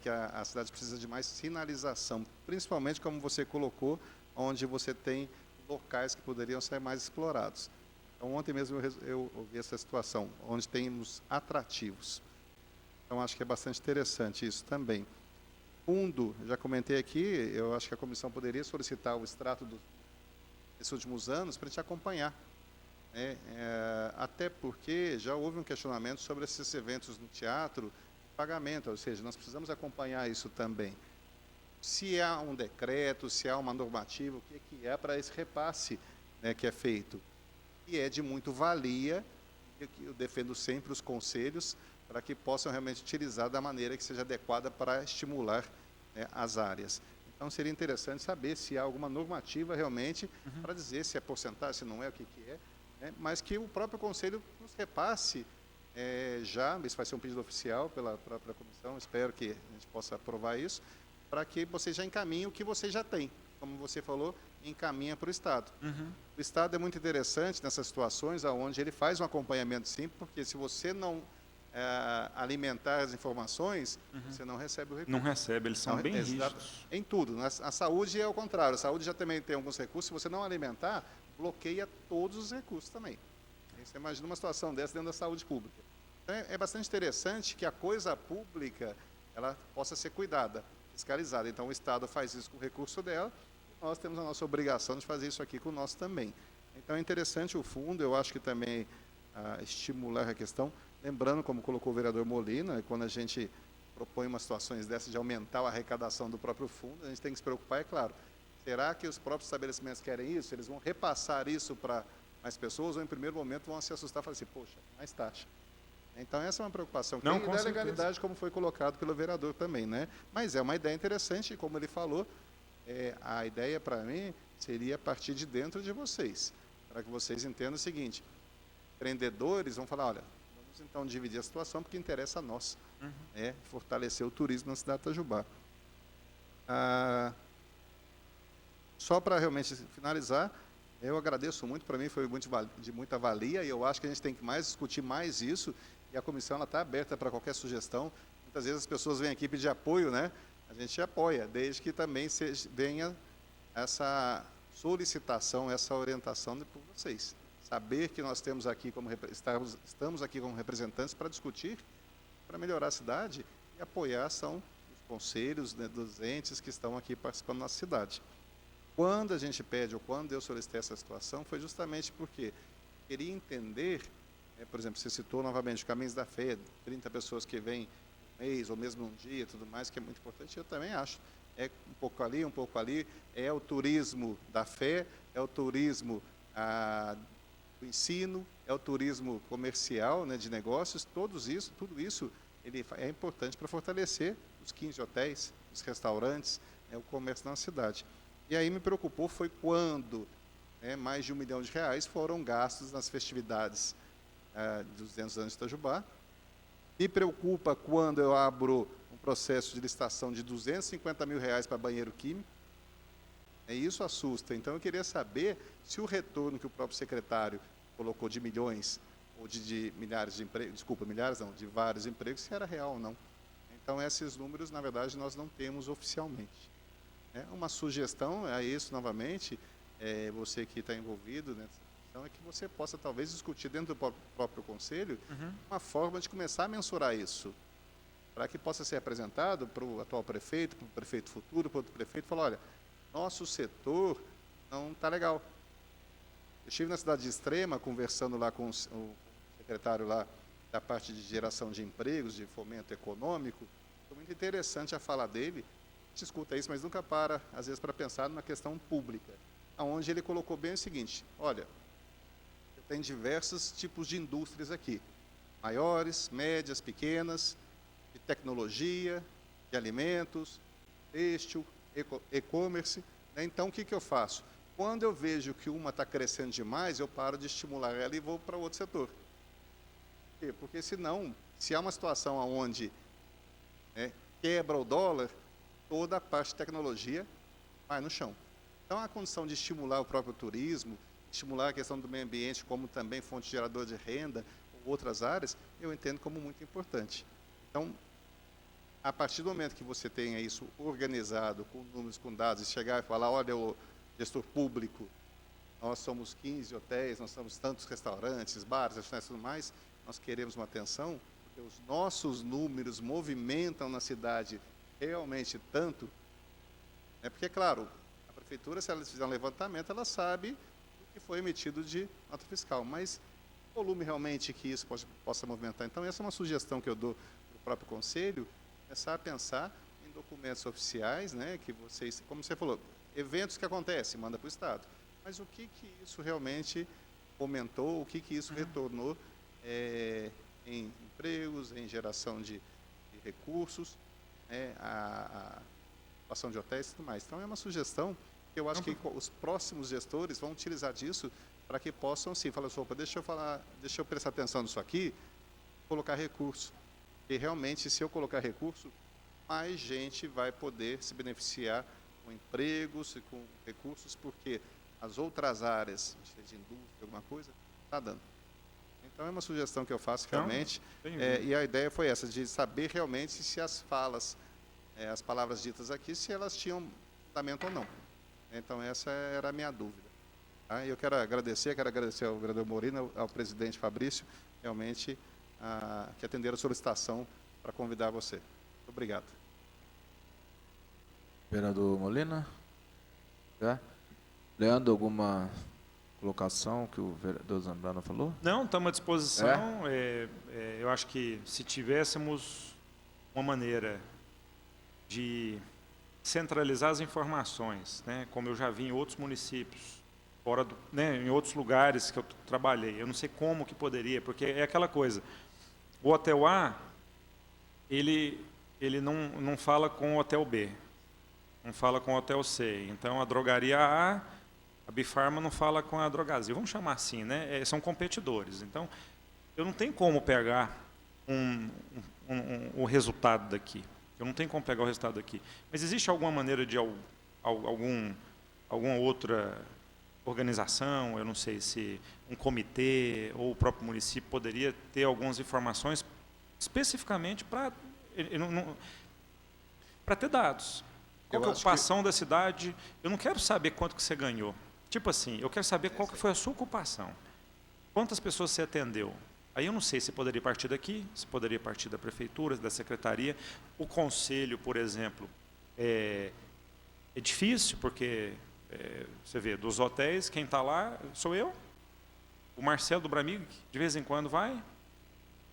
que a cidade precisa de mais sinalização, principalmente, como você colocou, onde você tem locais que poderiam ser mais explorados. Então, ontem mesmo eu ouvi essa situação, onde temos atrativos. Então, acho que é bastante interessante isso também. Fundo, já comentei aqui, eu acho que a comissão poderia solicitar o extrato desses últimos anos para a gente acompanhar. Até porque já houve um questionamento sobre esses eventos no teatro, pagamento, ou seja, nós precisamos acompanhar isso também. Se há um decreto, se há uma normativa, o que é para esse repasse que é feito. E é de muito valia, eu defendo sempre os conselhos, para que possam realmente utilizar da maneira que seja adequada para estimular as áreas. Então, seria interessante saber se há alguma normativa realmente para dizer se é porcentagem, se não é, o que é, mas que o próprio conselho nos repasse já, isso vai ser um pedido oficial pela própria comissão, espero que a gente possa aprovar isso, para que você já encaminhe o que você já tem. Como você falou, encaminha para o Estado. O Estado é muito interessante nessas situações, onde ele faz um acompanhamento sim, porque se você não alimentar as informações, você não recebe o recurso. Não recebe, eles são bem rígidos. Em tudo. A saúde é o contrário. A saúde já também tem alguns recursos. Se você não alimentar, bloqueia todos os recursos também. Você imagina uma situação dessa dentro da saúde pública. Então, é bastante interessante que a coisa pública ela possa ser cuidada, fiscalizada. Então, o Estado faz isso com o recurso dela, e nós temos a nossa obrigação de fazer isso aqui com o nosso também. Então, é interessante o fundo, eu acho que também estimular a questão, lembrando, como colocou o vereador Molina, quando a gente propõe umas situações dessas de aumentar a arrecadação do próprio fundo, a gente tem que se preocupar, é claro, será que os próprios estabelecimentos querem isso? Eles vão repassar isso para mais pessoas, ou em primeiro momento vão se assustar e falar assim, poxa, mais taxa. Então, essa é uma preocupação que tem, e da legalidade, como foi colocado pelo vereador também, Mas é uma ideia interessante, e como ele falou, a ideia, para mim, seria partir de dentro de vocês, para que vocês entendam o seguinte, empreendedores vão falar, olha, vamos então dividir a situação, porque interessa a nós, fortalecer o turismo na cidade de Itajubá. Só para realmente finalizar, eu agradeço muito, para mim foi de muita valia, e eu acho que a gente tem que discutir mais isso, e a comissão está aberta para qualquer sugestão. Muitas vezes as pessoas vêm aqui pedir apoio, A gente apoia, desde que também venha essa solicitação, essa orientação por vocês. Saber que nós temos aqui estamos aqui como representantes para discutir, para melhorar a cidade e apoiar a ação dos conselhos, dos entes que estão aqui participando da nossa cidade. Quando a gente pede, ou quando eu solicitei essa situação, foi justamente porque queria entender, por exemplo, você citou novamente o Caminhos da Fé, 30 pessoas que vêm um mês, ou mesmo um dia, tudo mais, que é muito importante, eu também acho. É um pouco ali, é o turismo da fé, é o turismo do ensino, é o turismo comercial, de negócios, tudo isso ele é importante para fortalecer os 15 hotéis, os restaurantes, o comércio na cidade. E aí me preocupou foi quando mais de R$1 milhão foram gastos nas festividades dos 200 anos de Itajubá. Me preocupa quando eu abro um processo de licitação de R$250 mil para banheiro químico. Isso assusta. Então, eu queria saber se o retorno que o próprio secretário colocou de milhões, ou de milhares de empregos, de vários empregos, se era real ou não. Então, esses números, na verdade, nós não temos oficialmente. Uma sugestão a isso, novamente, você que está envolvido nessa questão, é que você possa, talvez, discutir dentro do próprio conselho uma forma de começar a mensurar isso, para que possa ser apresentado para o atual prefeito, para o prefeito futuro, para outro prefeito, falar, olha, nosso setor não está legal. Eu estive na cidade de Extrema, conversando lá com o secretário lá da parte de geração de empregos, de fomento econômico, foi muito interessante a fala dele. A gente escuta isso, mas nunca para, às vezes, para pensar numa questão pública, onde ele colocou bem o seguinte: olha, tem diversos tipos de indústrias aqui, maiores, médias, pequenas, de tecnologia, de alimentos, têxtil, e-commerce. Né? Então, o que eu faço? Quando eu vejo que uma está crescendo demais, eu paro de estimular ela e vou para outro setor. Por quê? Porque senão, se há uma situação onde quebra o dólar, toda a parte de tecnologia vai no chão. Então, a condição de estimular o próprio turismo, estimular a questão do meio ambiente como também fonte geradora de renda, ou outras áreas, eu entendo como muito importante. Então, a partir do momento que você tenha isso organizado, com números, com dados, e chegar e falar, olha, o gestor público, nós somos 15 hotéis, nós somos tantos restaurantes, bares, restaurantes e tudo mais, nós queremos uma atenção, porque os nossos números movimentam na cidade realmente tanto, porque, claro, a prefeitura, se ela fizer um levantamento, ela sabe o que foi emitido de nota fiscal, mas o volume realmente que isso possa movimentar. Então, essa é uma sugestão que eu dou para o próprio Conselho, começar a pensar em documentos oficiais, que vocês, como você falou, eventos que acontecem, manda para o Estado. Mas o que isso realmente aumentou, o que isso retornou em empregos, em geração de recursos, a ocupação de hotéis e tudo mais. Então, é uma sugestão que eu acho que os próximos gestores vão utilizar disso para que possam, sim, falar, opa, deixa eu prestar atenção nisso aqui, colocar recurso. E realmente, se eu colocar recurso, mais gente vai poder se beneficiar com empregos e com recursos, porque as outras áreas de indústria, alguma coisa, está dando. Então, é uma sugestão que eu faço realmente, e a ideia foi essa, de saber realmente se as falas, as palavras ditas aqui, se elas tinham fundamento ou não. Então, essa era a minha dúvida. Tá? Eu quero agradecer ao vereador Molina, ao presidente Fabrício, realmente, que atenderam a solicitação para convidar você. Muito obrigado. Vereador Molina? Leandro, alguma colocação que o vereador Zambrano falou? Não, estamos à disposição. Eu acho que se tivéssemos uma maneira de centralizar as informações, como eu já vi em outros municípios, em outros lugares que eu trabalhei, eu não sei como que poderia, porque é aquela coisa, o hotel A, ele não fala com o hotel B, não fala com o hotel C, então a drogaria A, a Bifarma não fala com a Drogazil, vamos chamar assim, são competidores, então eu não tenho como pegar o resultado daqui, eu não tenho como pegar o resultado daqui, mas existe alguma maneira de alguma outra organização, eu não sei se um comitê ou o próprio município poderia ter algumas informações especificamente para ter dados. Qual que é a ocupação da cidade? Eu não quero saber quanto que você ganhou. Tipo assim, eu quero saber qual que foi a sua ocupação. Quantas pessoas você atendeu? Aí eu não sei se poderia partir daqui, se poderia partir da prefeitura, da secretaria. O conselho, por exemplo, é difícil, porque você vê, dos hotéis, quem está lá sou eu, o Marcelo do Bramig, de vez em quando vai,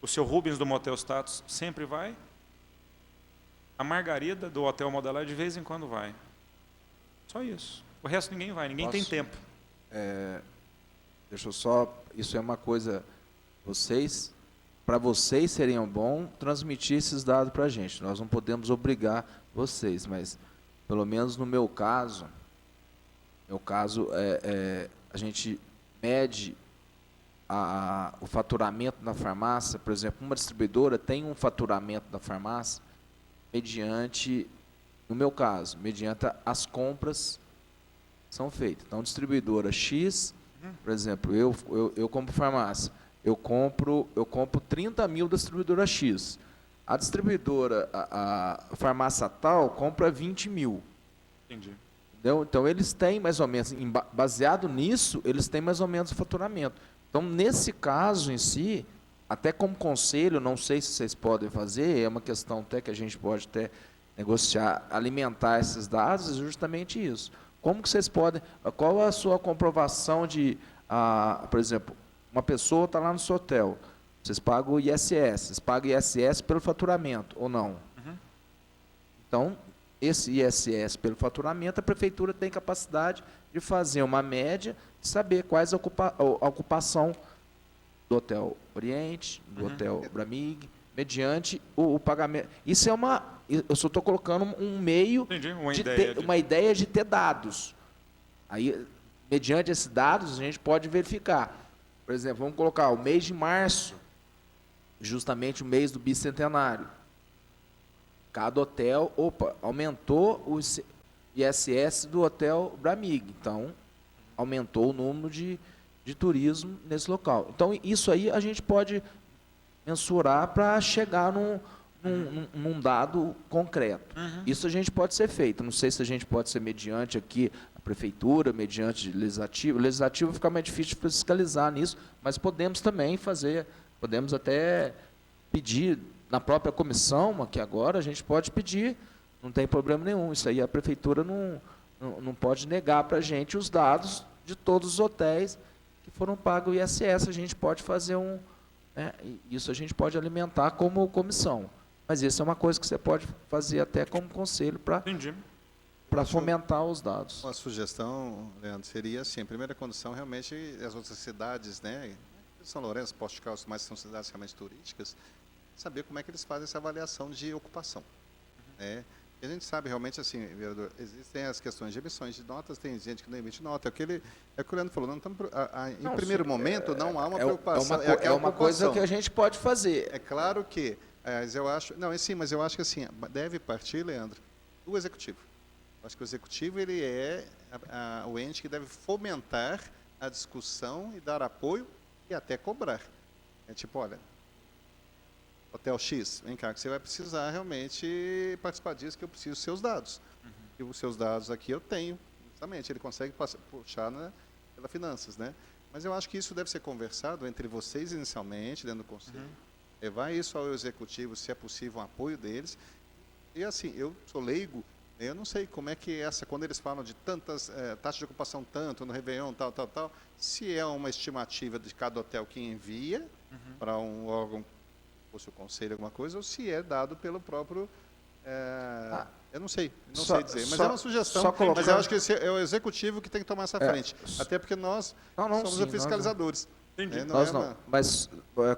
o seu Rubens do Motel Status sempre vai, a Margarida do Hotel Modelar de vez em quando vai. Só isso. O resto ninguém vai, ninguém tem tempo. Deixa eu só, isso é uma coisa, para vocês seriam bom transmitir esses dados para a gente. Nós não podemos obrigar vocês, mas pelo menos no meu caso, a gente mede o faturamento na farmácia. Por exemplo, uma distribuidora tem um faturamento da farmácia mediante, no meu caso, mediante as compras que são feitas. Então, distribuidora X, por exemplo, eu compro farmácia, eu compro 30 mil da distribuidora X. A distribuidora, a farmácia tal, compra 20 mil. Entendi. Então, eles têm mais ou menos, baseado nisso, eles têm mais ou menos o faturamento. Então, nesse caso em si, até como conselho, não sei se vocês podem fazer, é uma questão até que a gente pode até negociar, alimentar esses dados, é justamente isso. Como que vocês podem, qual é a sua comprovação de, por exemplo, uma pessoa está lá no seu hotel, Vocês pagam o ISS, vocês pagam o ISS pelo faturamento, ou não? Então, esse ISS pelo faturamento, a prefeitura tem capacidade de fazer uma média, de saber quais a ocupação do Hotel Oriente, do Hotel Bramig, mediante o pagamento. Isso é eu só estou colocando um meio, Entendi, uma ideia de ter dados. Aí, mediante esses dados, a gente pode verificar. Por exemplo, vamos colocar o mês de março, justamente o mês do bicentenário. Cada hotel, aumentou o ISS do Hotel Bramig. Então, aumentou o número de turismo nesse local. Então, isso aí a gente pode mensurar para chegar num dado concreto. Isso a gente pode ser feito. Não sei se a gente pode ser mediante aqui a prefeitura, mediante legislativo. O legislativo fica mais difícil de fiscalizar nisso, mas podemos também fazer, podemos até pedir na própria comissão, aqui agora, a gente pode pedir, não tem problema nenhum. Isso aí a prefeitura não pode negar para a gente os dados de todos os hotéis que foram pagos o ISS. A gente pode fazer isso a gente pode alimentar como comissão. Mas isso é uma coisa que você pode fazer até como conselho para fomentar os dados. Uma sugestão, Leandro, seria assim, a primeira condição realmente as outras cidades, né, São Lourenço, Poços de Caldas, mas são cidades realmente turísticas, saber como é que eles fazem essa avaliação de ocupação. Né? E a gente sabe realmente, assim, vereador, existem as questões de emissões de notas, tem gente que não emite nota, é o que o Leandro falou, em primeiro momento não há uma preocupação. É uma coisa que a gente pode fazer. É claro que, mas eu acho que assim, deve partir, Leandro, do executivo. Eu acho que o executivo ele é o ente que deve fomentar a discussão e dar apoio e até cobrar. É tipo, olha, Hotel X, vem cá, que você vai precisar realmente participar disso, que eu preciso dos seus dados. E os seus dados aqui eu tenho, justamente, ele consegue puxar pela finanças, né? Mas eu acho que isso deve ser conversado entre vocês inicialmente, dentro do conselho, levar isso ao executivo, se é possível, um apoio deles. E assim, eu sou leigo, eu não sei como é que quando eles falam de tantas, taxa de ocupação tanto, no Réveillon, tal, se é uma estimativa de cada hotel que envia para um órgão, fosse o conselho, alguma coisa, ou se é dado pelo próprio... eu não sei dizer, mas é uma sugestão, mas eu acho que é o executivo que tem que tomar essa frente, até porque nós somos os fiscalizadores. Entendi. Mas,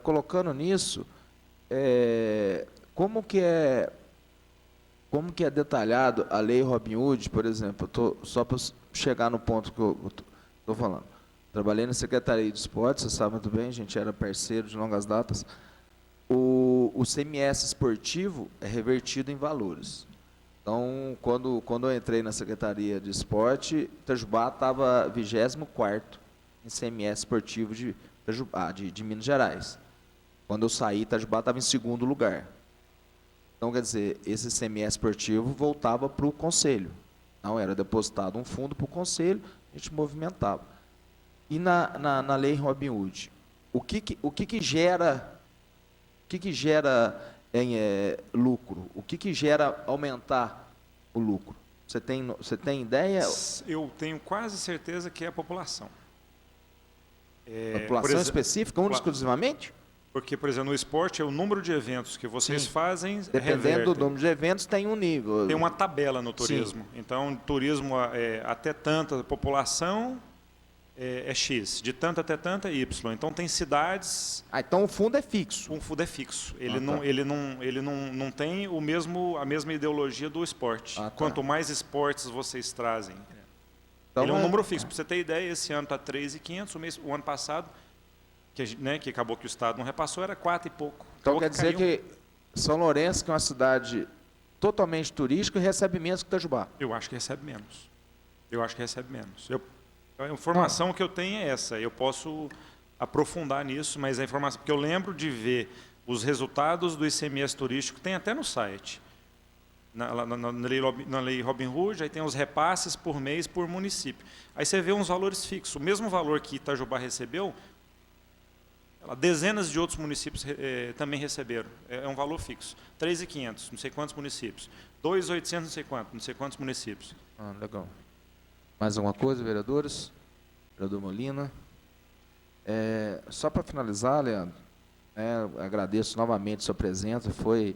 colocando nisso, como que é detalhado a lei Robin Hood, por exemplo, só para chegar no ponto que eu estou falando. Trabalhei na Secretaria de Esportes, você sabe muito bem, a gente era parceiro de longas datas. O CMS esportivo é revertido em valores. Então, quando eu entrei na Secretaria de Esporte, Itajubá estava 24º em CMS esportivo de Minas Gerais. Quando eu saí, Itajubá estava em 2º lugar. Então, quer dizer, esse CMS esportivo voltava para o conselho. Não era depositado um fundo para o conselho, a gente movimentava. E na lei Robin Hood, o que gera lucro? O que gera aumentar o lucro? Você tem ideia? Eu tenho quase certeza que é a população. A população específica, exclusivamente? Porque, por exemplo, no esporte, é o número de eventos que vocês fazem. Dependendo do número de eventos, tem um nível. Tem uma tabela no turismo. Sim. Então, turismo até tanta população é X, de tanta até tanta Y. Então, tem cidades... então o fundo é fixo. O fundo é fixo. Ele não tem a mesma ideologia do esporte. Quanto mais esportes vocês trazem. Então, ele é um número fixo. Para você ter ideia, esse ano está 3.500, o ano passado... que acabou que o Estado não repassou, era 4 e pouco. Então quer dizer que São Lourenço, que é uma cidade totalmente turística, recebe menos que Itajubá? Eu acho que recebe menos. A informação que eu tenho é essa. Eu posso aprofundar nisso, mas a informação... Porque eu lembro de ver os resultados do ICMS turístico, tem até no site. Na lei Robin Hood, aí tem os repasses por mês por município. Aí você vê uns valores fixos. O mesmo valor que Itajubá recebeu, dezenas de outros municípios também receberam. É um valor fixo. 3.500, não sei quantos municípios. 2.800, não sei quantos municípios. Legal. Mais alguma coisa, vereadores? Vereador Molina. Só para finalizar, Leandro, Agradeço novamente sua presença, foi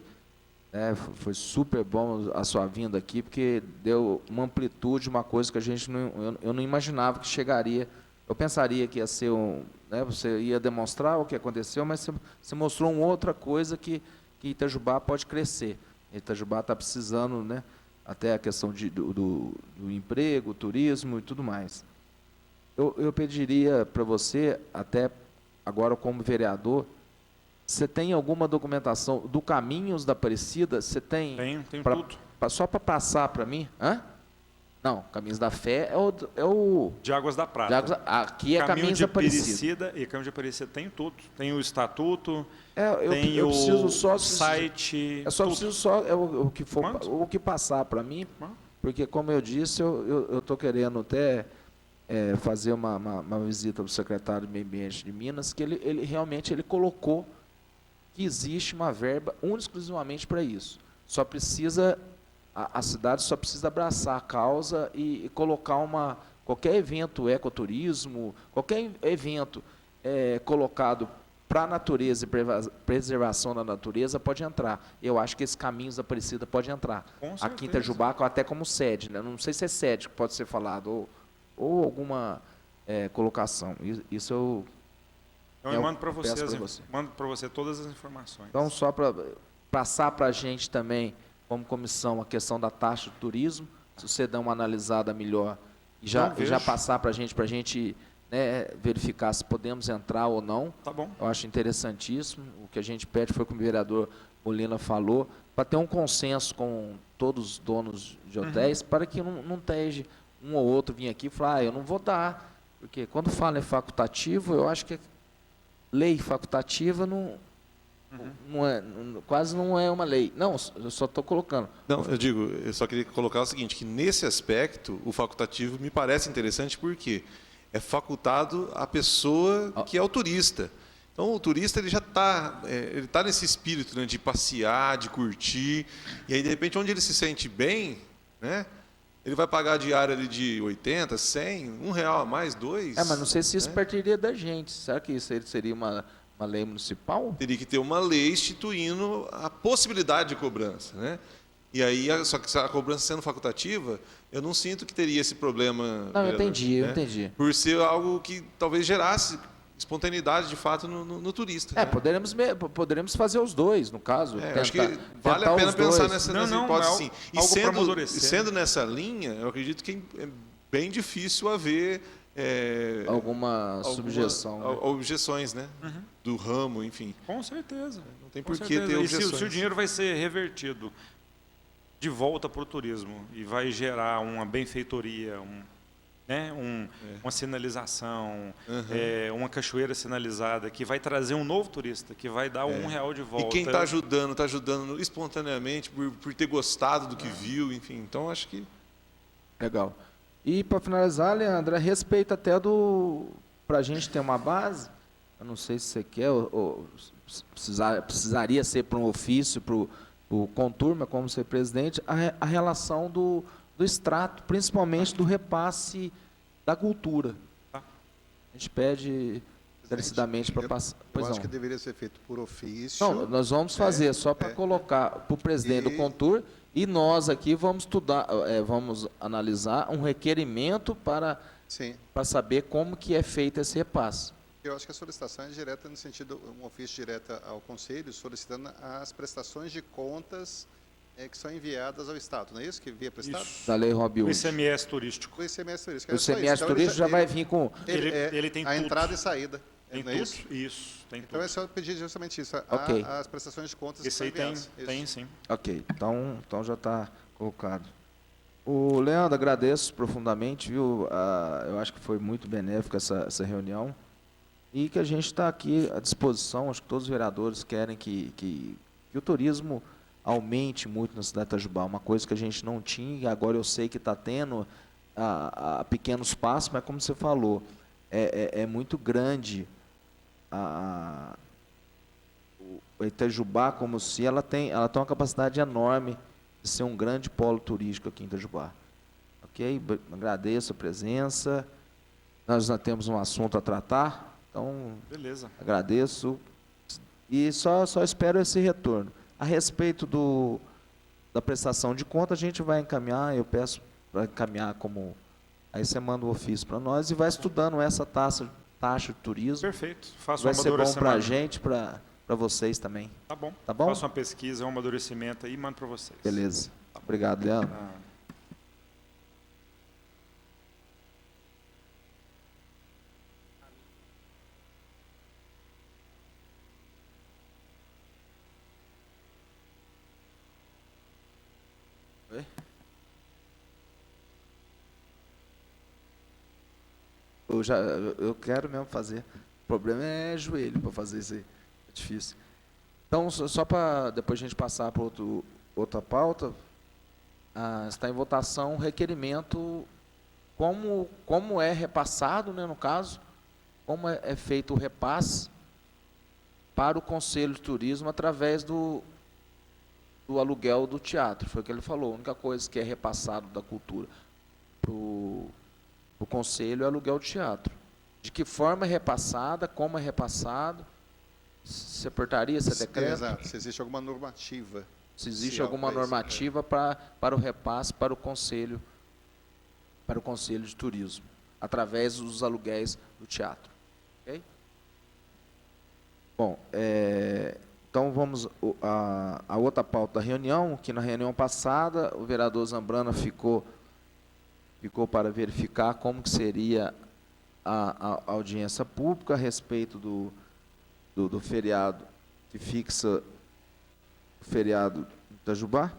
super bom a sua vinda aqui, porque deu uma amplitude, uma coisa que a gente eu não imaginava que chegaria. Eu pensaria que ia ser você ia demonstrar o que aconteceu, mas você mostrou uma outra coisa que Itajubá pode crescer. Itajubá está precisando, até a questão do emprego, turismo e tudo mais. Eu pediria para você, até agora como vereador, você tem alguma documentação do Caminhos da Aparecida? Você tem? Tem tudo. Só para passar para mim? Hã? Não, Caminhos da Fé é o De Águas da Prata. Aqui é Caminhos da Aparecida. E Caminhos de Aparecida tem tudo. Tem o estatuto, tem o preciso só site. Preciso só o que passar para mim, porque como eu disse, eu estou querendo até fazer uma visita para o secretário do Meio Ambiente de Minas, que ele realmente colocou que existe uma verba exclusivamente para isso. Só precisa a cidade só precisa abraçar a causa e colocar qualquer evento ecoturismo, qualquer evento colocado para a natureza e preservação da natureza pode entrar. Eu acho que esses Caminhos da Aparecida pode entrar. Aqui em Itajubá, até como sede, não sei se é sede que pode ser falado, ou alguma colocação. Isso eu mando para você todas as informações. Então, só para passar para a gente também, como comissão, a questão da taxa de turismo, se você der uma analisada melhor e já passar para a gente verificar se podemos entrar ou não. Tá bom. Eu acho interessantíssimo. O que a gente pede foi como o vereador Molina falou, para ter um consenso com todos os donos de hotéis, para que não esteja um ou outro vir aqui e falar, eu não vou dar. Porque quando fala em facultativo, eu acho que lei facultativa quase não é uma lei. Não, eu só estou colocando. Não, eu só queria colocar o seguinte, que nesse aspecto, o facultativo me parece interessante porque é facultado a pessoa que é o turista. Então, o turista ele já está nesse espírito de passear, de curtir, e aí, de repente, onde ele se sente bem, ele vai pagar a diária ali de 80, 100, R$1 a mais, 2. Mas não sei se isso partiria da gente. Será que isso seria uma lei municipal? Teria que ter uma lei instituindo a possibilidade de cobrança, E aí, só que a cobrança sendo facultativa, eu não sinto que teria esse problema. Não, eu entendi. Por ser algo que talvez gerasse espontaneidade, de fato, no turista. Poderemos fazer os dois, no caso. Acho que vale a pena pensar nessa hipótese, sim. E sendo nessa linha, eu acredito que é bem difícil haver alguma subjeção. Objeções, do ramo, enfim. Com certeza. Não tem por que ter objeções. E se o dinheiro vai ser revertido de volta para o turismo e vai gerar uma benfeitoria, uma sinalização, uma cachoeira sinalizada, que vai trazer um novo turista, que vai dar R$1 de volta. E quem está ajudando espontaneamente por ter gostado do que viu, enfim. Então, acho que... Legal. E, para finalizar, Leandro, a respeito até para a gente ter uma base, eu não sei se você quer, ou precisaria ser para um ofício, para o Conturma, como ser presidente, a relação do extrato, principalmente do repasse da cultura. A gente pede encarecidamente para passar. Eu acho que deveria ser feito por ofício. Não, nós vamos fazer só para colocar para o presidente do Contur, e nós aqui vamos estudar, vamos analisar um requerimento para saber como que é feito esse repasse. Eu acho que a solicitação é direta no sentido, um ofício direto ao Conselho, solicitando as prestações de contas que são enviadas ao Estado, não é isso que envia para o Estado? Da Lei Robi O ICMS turístico. O ICMS turístico. O ICMS turístico já vai vir com... Ele tem a tudo. entrada e saída. Tem não é tudo? Isso? Tem então tudo. é só pedir justamente isso, as prestações de contas Esse que são aí enviadas. tem sim. Ok, então já está colocado. O Leandro, agradeço profundamente, viu? Eu acho que foi muito benéfica essa reunião e que a gente está aqui à disposição. Acho que todos os vereadores querem que o turismo aumente muito na cidade de Itajubá, uma coisa que a gente não tinha e agora eu sei que está tendo a pequenos passos, mas como você falou, é muito grande o Itajubá, como se ela tem uma capacidade enorme de ser um grande polo turístico aqui em Itajubá. Ok? Agradeço a presença. Nós temos um assunto a tratar, então beleza. Agradeço. E só espero esse retorno. A respeito da prestação de conta, a gente vai encaminhar, eu peço para encaminhar como... Aí você manda o ofício para nós e vai estudando essa taxa de turismo. Perfeito. Faça um Vai ser bom para a amadurecimento. gente, para vocês também. Tá bom. Tá bom? Faça uma pesquisa, um amadurecimento aí e mando para vocês. Beleza. Obrigado, Leandro. Ah. Oi? Eu quero mesmo fazer. O problema é joelho para fazer isso aí. É difícil. Então, só para depois a gente passar para outra pauta, está em votação um requerimento, como é repassado, né, no caso, como é feito o repasse para o Conselho de Turismo através do aluguel do teatro. Foi o que ele falou. A única coisa que é repassado da cultura para o Conselho é aluguel do teatro. De que forma é repassada, como é repassado, se apertaria, se decreto? Exato, se existe alguma normativa. Se existe oficial alguma para isso, normativa para o repasse para o Conselho de Turismo, através dos aluguéis do teatro. Ok? Bom, então vamos a outra pauta da reunião, que na reunião passada o vereador Zambrana ficou para verificar como que seria a audiência pública a respeito do feriado que fixa o feriado de Itajubá.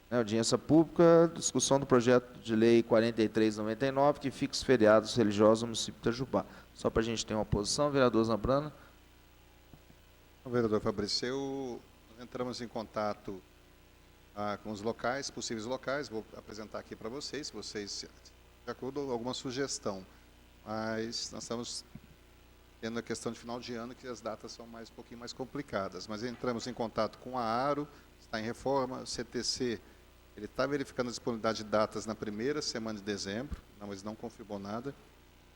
Audiência pública, discussão do projeto de lei 4399, que fixa os feriados religiosos no município de Itajubá. Só para a gente ter uma posição, vereador Zambrana. Vereador Fabrício, nós entramos em contato com os locais, possíveis locais, vou apresentar aqui para vocês, se vocês, de acordo com alguma sugestão, mas nós estamos tendo a questão de final de ano, que as datas são um pouquinho mais complicadas, mas entramos em contato com a ARO, está em reforma, o CTC, ele está verificando a disponibilidade de datas na primeira semana de dezembro, mas não confirmou nada.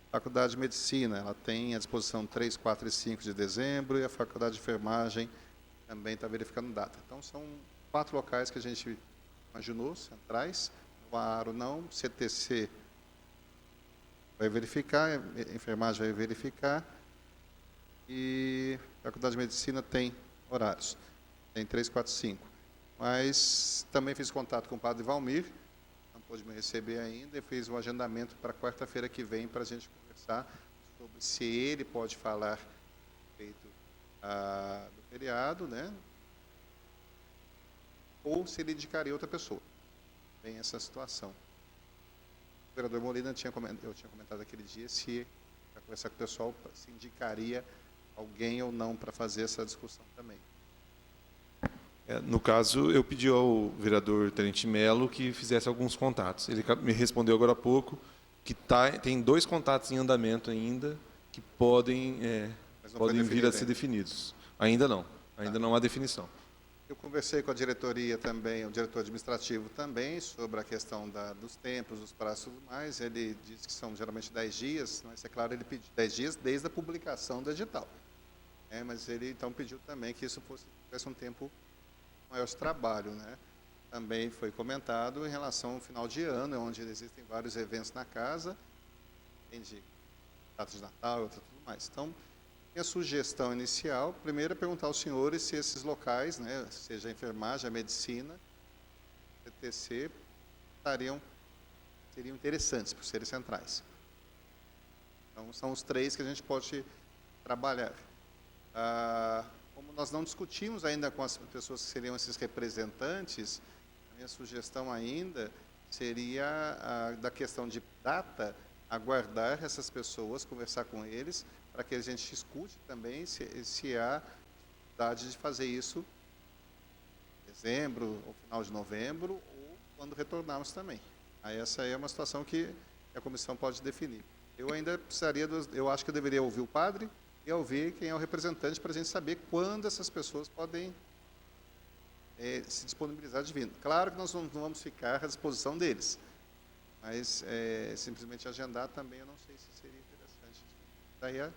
A Faculdade de Medicina, ela tem à disposição 3, 4 e 5 de dezembro, e a Faculdade de Enfermagem também está verificando data. Então, são 4 locais que a gente imaginou, centrais, o ARO não, CTC vai verificar, a enfermagem vai verificar, e a Faculdade de Medicina tem horários, tem 3, 4, 5. Mas também fiz contato com o padre Valmir, não pôde me receber ainda, e fiz um agendamento para quarta-feira que vem para a gente conversar sobre se ele pode falar a respeito do feriado, né? Ou se ele indicaria outra pessoa. Tem essa situação. O vereador Molina, eu tinha comentado aquele dia se, para conversar com o pessoal, se indicaria alguém ou não para fazer essa discussão também. No caso, eu pedi ao vereador Tenente Melo que fizesse alguns contatos. Ele me respondeu agora há pouco que tem 2 contatos em andamento ainda que podem vir a ser definidos. Ainda não há definição. Eu conversei com a diretoria também, o diretor administrativo também, sobre a questão dos tempos, dos prazos e tudo mais. Ele disse que são geralmente 10 dias, mas é claro, ele pediu 10 dias desde a publicação do edital. Mas ele então pediu também que isso tivesse um tempo maior de trabalho, né? Também foi comentado em relação ao final de ano, onde existem vários eventos na casa, de data de Natal e tudo mais. Então, minha sugestão inicial, primeiro é perguntar aos senhores se esses locais, né, seja a enfermagem, a medicina, a CTC, seriam interessantes por serem centrais. Então, são os 3 que a gente pode trabalhar. Como nós não discutimos ainda com as pessoas que seriam esses representantes, a minha sugestão ainda seria, da questão de data, aguardar essas pessoas, conversar com eles, para que a gente escute também se há necessidade de fazer isso em dezembro, ou final de novembro, ou quando retornarmos também. Aí essa é uma situação que a comissão pode definir. Eu ainda precisaria, eu acho que eu deveria ouvir o padre, e ouvir quem é o representante para a gente saber quando essas pessoas podem se disponibilizar de vir. Claro que nós não vamos ficar à disposição deles, mas simplesmente agendar também eu não sei se seria interessante. Daí a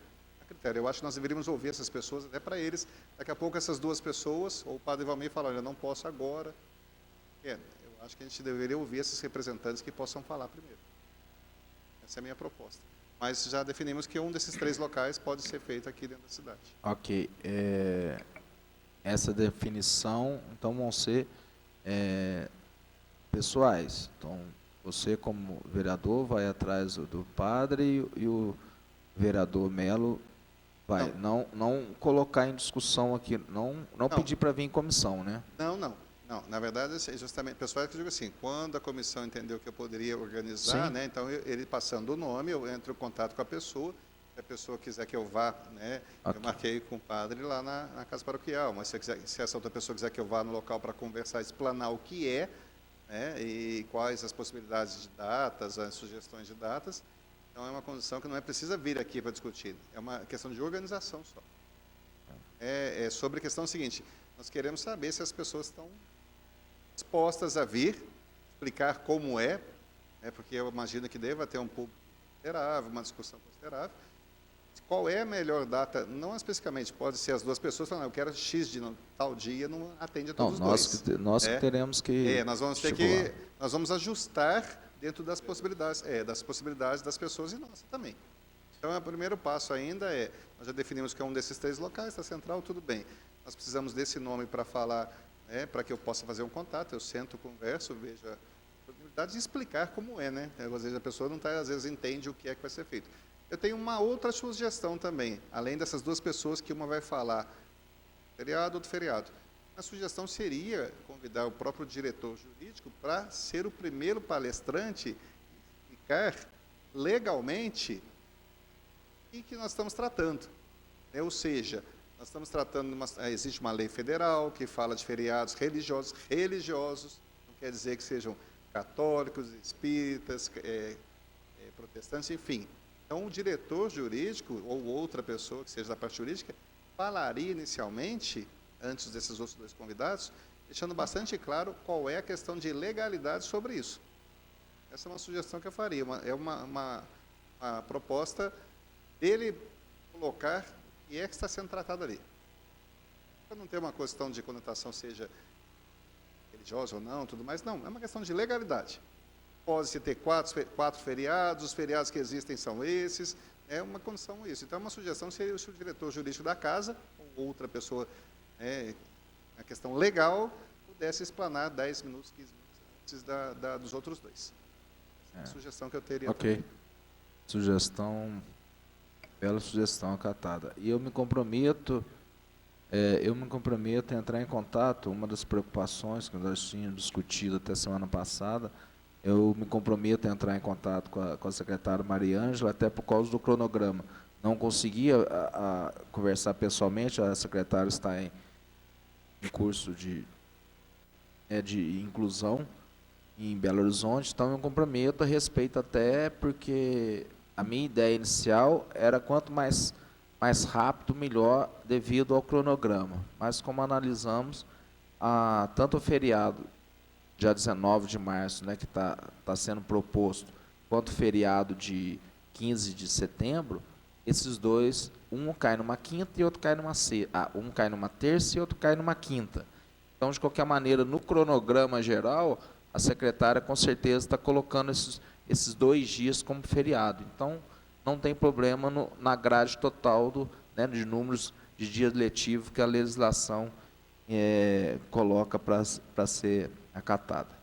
critério. Eu acho que nós deveríamos ouvir essas pessoas, até para eles. Daqui a pouco, essas duas pessoas, ou o padre Valmir fala, olha, eu não posso agora. Eu acho que a gente deveria ouvir esses representantes que possam falar primeiro. Essa é a minha proposta. Mas já definimos que um desses 3 locais pode ser feito aqui dentro da cidade. Ok. Essa definição, então, vão ser pessoais. Então, você, como vereador, vai atrás do padre e o vereador Melo vai não colocar em discussão aqui, não pedir para vir em comissão, né? Não. Na verdade, é justamente, pessoal, que eu digo assim, quando a comissão entendeu que eu poderia organizar, né, então ele passando o nome, eu entro em contato com a pessoa, se a pessoa quiser que eu vá, né, eu marquei com o padre lá na casa paroquial, mas se essa outra pessoa quiser que eu vá no local para conversar, explanar o que é, né, e quais as possibilidades de datas, as sugestões de datas, então é uma condição que não é precisa vir aqui para discutir, é uma questão de organização só. É sobre a questão seguinte, nós queremos saber se as pessoas estão dispostas a vir, explicar como é, porque eu imagino que deva ter um público considerável, uma discussão considerável. Qual é a melhor data? Não especificamente, pode ser as duas pessoas falando, eu quero X de tal dia, não atende a todos os dois. Nós que teremos que nós vamos ter que, nós vamos ajustar dentro das possibilidades das pessoas e nossa também. Então, o primeiro passo ainda nós já definimos que é um desses 3 locais, está central, tudo bem. Nós precisamos desse nome para falar, para que eu possa fazer um contato, eu sento, converso, vejo a possibilidade de explicar como é, né? Às vezes a pessoa não às vezes entende o que é que vai ser feito. Eu tenho uma outra sugestão também, além dessas 2 pessoas que uma vai falar feriado, outro feriado. A sugestão seria convidar o próprio diretor jurídico para ser o primeiro palestrante e explicar legalmente o que nós estamos tratando. Ou seja, nós estamos tratando, existe uma lei federal que fala de feriados religiosos, não quer dizer que sejam católicos, espíritas, protestantes, enfim. Então, o diretor jurídico, ou outra pessoa que seja da parte jurídica, falaria inicialmente, antes desses outros 2 convidados, deixando bastante claro qual é a questão de legalidade sobre isso. Essa é uma sugestão que eu faria, é uma proposta dele colocar o que é que está sendo tratado ali. Para não ter uma questão de conotação, seja religiosa ou não, tudo mais, não, é uma questão de legalidade. Pode-se ter 4 feriados, os feriados que existem são esses, é uma condição isso. Então, uma sugestão seria se o diretor jurídico da casa, ou outra pessoa, a questão legal, pudesse explanar 10 minutos, 15 minutos antes dos outros 2. É a sugestão que eu teria. Ok. Sugestão, bela sugestão acatada. E eu me comprometo a entrar em contato, uma das preocupações que nós tínhamos discutido até semana passada, eu me comprometo a entrar em contato com a secretária Maria Ângela, até por causa do cronograma. Não conseguia conversar pessoalmente, a secretária está em curso de inclusão em Belo Horizonte, então eu me comprometo a respeito até porque a minha ideia inicial era quanto mais rápido, melhor, devido ao cronograma. Mas como analisamos, tanto o feriado, dia 19 de março, né, que está sendo proposto, quanto o feriado de 15 de setembro, esses 2, um cai numa quinta e outro cai numa sexta. Um cai numa terça e outro cai numa quinta. Então, de qualquer maneira, no cronograma geral, a secretária com certeza está colocando esses 2 dias como feriado. Então, não tem problema na grade total de números de dias letivos que a legislação coloca para ser acatada.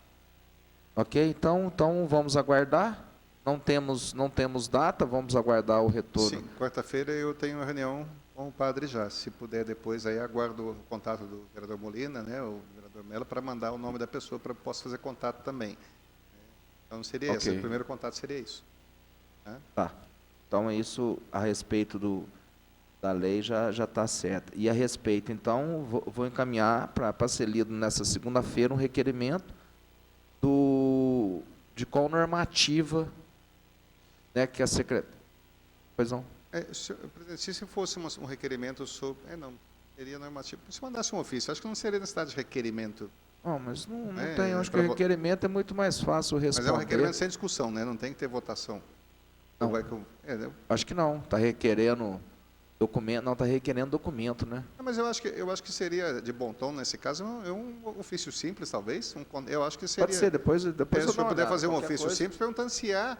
Ok? Então vamos aguardar. Não temos data, vamos aguardar o retorno. Sim, quarta-feira eu tenho uma reunião com o padre já. Se puder depois, aí aguardo o contato do vereador Molina, né, o vereador Mello, para mandar o nome da pessoa para que eu possa fazer contato também. Então seria esse, o primeiro contato seria isso. Né? Tá. Então isso a respeito da lei já está certo. E a respeito, então, vou encaminhar para ser lido nessa segunda-feira um requerimento de qual normativa, né, que a secretária... Pois não? Se fosse um requerimento sobre... não, seria normativo. Se mandasse um ofício, acho que não seria necessidade de requerimento. Não, mas não tem. Acho que o requerimento é muito mais fácil responder. Mas é um requerimento sem discussão, né? Não tem que ter votação. Não. Acho que não. Está requerendo Documento, não está requerendo documento, né? Não, mas eu acho que seria de bom tom, nesse caso, um ofício simples, talvez. Eu acho que seria... Pode ser, depois Se eu eu dou uma puder olhada, fazer um qualquer ofício coisa. simples, perguntando se há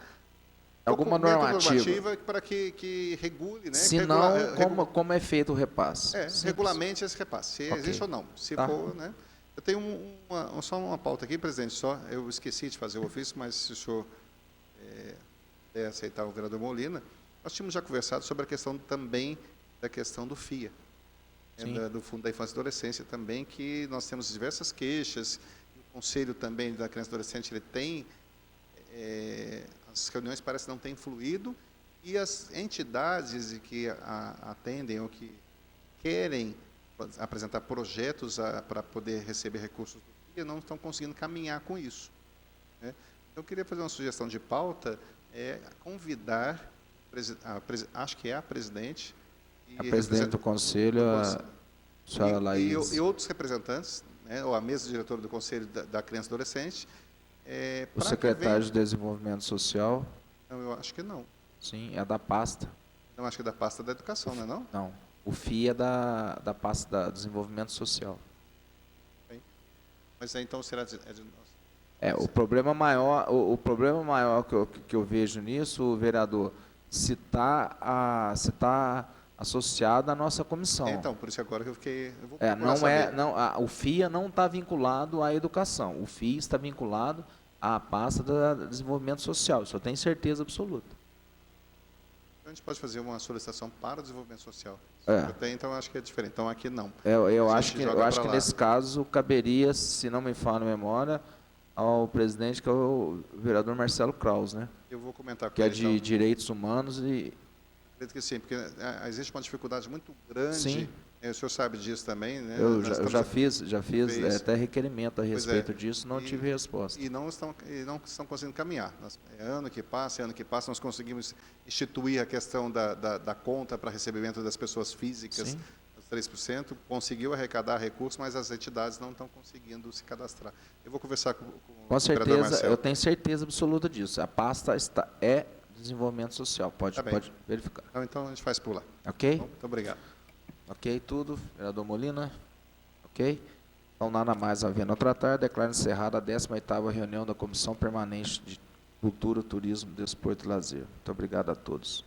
Alguma documento normativa. para que regule, né? Se não, como é feito o repasse? Simples. Regulamente esse repasse, se Ok. existe ou não. Se Tá. for, né? Eu tenho só uma pauta aqui, presidente, só. Eu esqueci de fazer o ofício, mas se o senhor puder aceitar o vereador Molina, nós tínhamos já conversado sobre a questão também da questão do FIA, Sim. do Fundo da Infância e Adolescência também, que nós temos diversas queixas. O Conselho também da Criança e Adolescente, ele tem... as reuniões parecem não ter fluído, e as entidades que atendem ou que querem apresentar projetos para poder receber recursos do FIA não estão conseguindo caminhar com isso, né? Eu queria fazer uma sugestão de pauta, convidar, acho que é a presidente, A presidente do conselho, a senhora Laís. e outros representantes, né, ou a mesa diretora do Conselho da Criança e Adolescente, O secretário de Desenvolvimento Social, Não, eu acho que não. sim, é da pasta. Não, acho que é da pasta da educação, não é não? Não, o FIA é da pasta da Desenvolvimento Social. Mas então será de nós. O problema maior, o problema maior que eu vejo nisso, vereador, se está associado à nossa comissão. Então, por isso agora que eu fiquei... Eu vou procurar Não saber. o FIA não está vinculado à educação. O FIA está vinculado à pasta do desenvolvimento social. Isso eu tenho certeza absoluta. A gente pode fazer uma solicitação para o desenvolvimento social. É. Então, acho que é diferente. Então, aqui não. Eu A acho gente que, joga pra lá. nesse caso caberia, se não me falha a memória, ao presidente, que é o vereador Marcelo Kraus, né? Eu vou comentar com Que é ele, de então. direitos humanos e... Acredito que sim, porque existe uma dificuldade muito grande. Sim. O senhor sabe disso também, né? Eu Nós já estamos- fiz fez. até requerimento a Pois respeito é. disso, não E- tive resposta. E não estão conseguindo caminhar. Ano que passa, nós conseguimos instituir a questão da conta para recebimento das pessoas físicas, Sim. os 3%, conseguiu arrecadar recursos, mas as entidades não estão conseguindo se cadastrar. Eu vou conversar com o Com vereador certeza, Marcelo. eu tenho certeza absoluta disso. A pasta é desenvolvimento social, pode Tá bem. verificar. Então, a gente faz por lá. Ok? Bom, muito obrigado. Ok, tudo. Vereador Molina? Ok? Então, nada mais havendo a tratar, declaro encerrada a 18ª reunião da Comissão Permanente de Cultura, Turismo, Desporto e Lazer. Muito obrigado a todos.